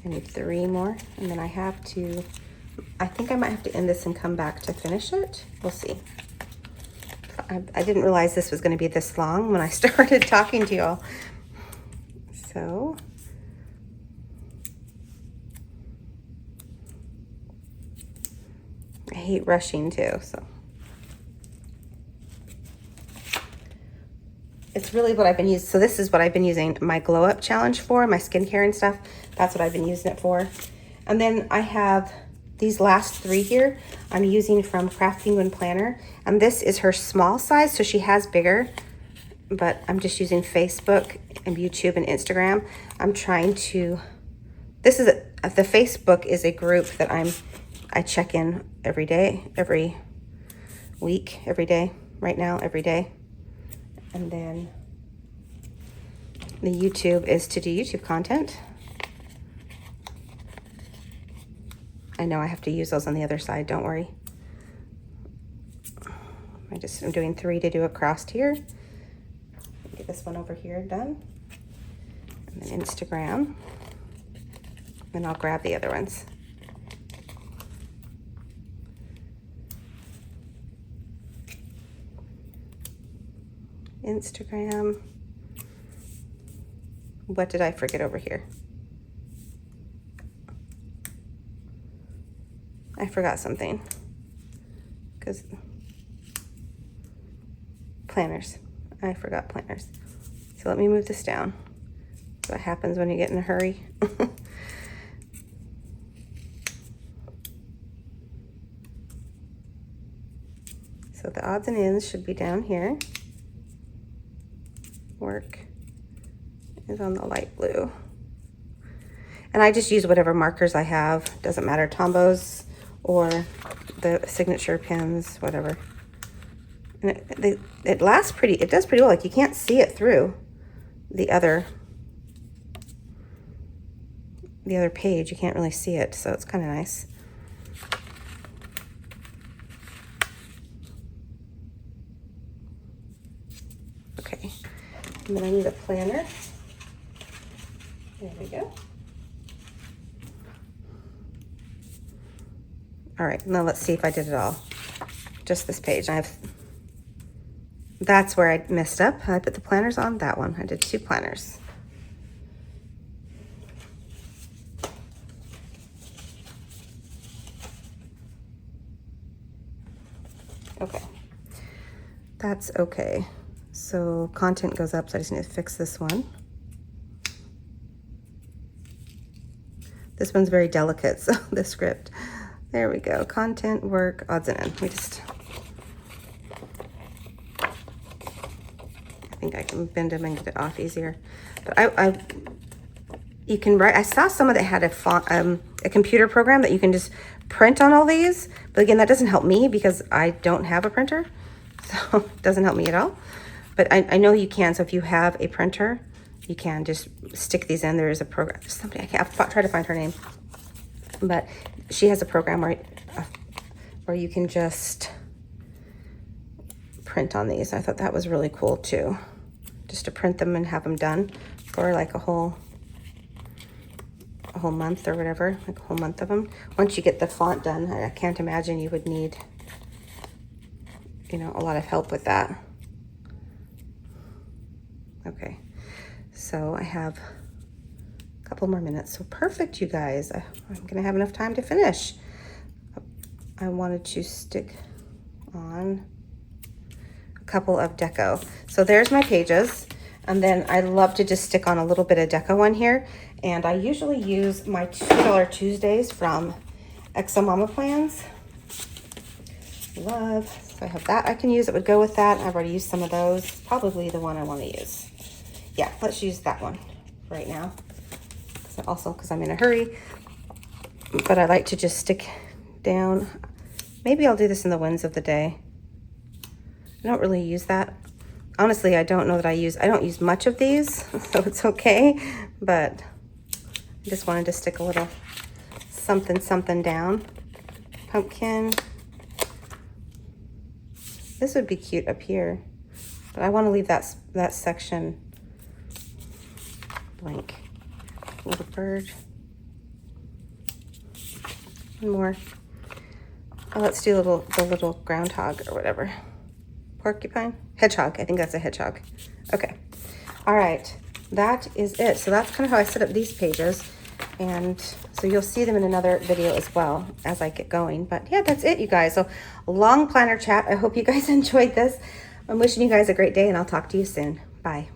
I need 3 more, and then I think I might have to end this and come back to finish it. We'll see. I didn't realize this was going to be this long when I started talking to y'all. So, I hate rushing too, so. It's really what I've been using. So this is what I've been using my glow up challenge for, my skincare and stuff. That's what I've been using it for. And then I have these last 3 here I'm using from Craft Penguin Planner. And this is her small size, so she has bigger, but I'm just using Facebook and YouTube and Instagram. I'm trying to, the Facebook is a group that I check in every day, every week, every day, right now, every day. And then the YouTube is to do YouTube content. I know I have to use those on the other side, don't worry. I'm doing 3 to do across here. Get this one over here done. And then Instagram. Then I'll grab the other ones. Instagram. What did I forget over here? I forgot something. Because planners. I forgot planners. So let me move this down. That's what happens when you get in a hurry. So the odds and ends should be down here. Work is on the light blue. And I just use whatever markers I have. Doesn't matter, Tombows or the signature pins, whatever. And it lasts pretty, it does pretty well. Like you can't see it through the other page. You can't really see it, so it's kind of nice. Okay, and then I need a planner. There we go. All right, now let's see if I did it all. Just this page. That's where I messed up. I put the planners on that one. I did 2 planners. Okay, that's okay. So content goes up, so I just need to fix this one. This one's very delicate, so the script. There we go. Content, work, odds and ends. I think I can bend them and get it off easier. But you can write. I saw someone that had a computer program that you can just print on all these. But again, that doesn't help me because I don't have a printer, so it doesn't help me at all. But I know you can. So if you have a printer, you can just stick these in. There is a program. Somebody I'll try to find her name, but she has a program where you can just print on these. I thought that was really cool too, just to print them and have them done for like a whole month or whatever, like a whole month of them. Once you get the font done, I can't imagine you would need, a lot of help with that. Okay, so I have a couple more minutes. So perfect, you guys. I'm gonna have enough time to finish. I wanted to stick on a couple of deco. So there's my pages. And then I love to just stick on a little bit of deco on here. And I usually use my $2 Tuesdays from Exo Mama Plans. Love. So I have that I can use. It would go with that. I've already used some of those. Probably the one I want to use. Yeah, let's use that one right now. Also, because I'm in a hurry. But I like to just stick down. Maybe I'll do this in the winds of the day. I don't really use that. Honestly, I don't know that I don't use much of these, so it's okay. But I just wanted to stick a little something down. Pumpkin. This would be cute up here, but I want to leave that section blank. Little bird. One more. Oh, let's do the little groundhog or whatever. Porcupine? Hedgehog. I think that's a hedgehog. Okay. All right. That is it. So that's kind of how I set up these pages. And so you'll see them in another video as well as I get going. But yeah, that's it, you guys. So long planner chat. I hope you guys enjoyed this. I'm wishing you guys a great day, and I'll talk to you soon. Bye.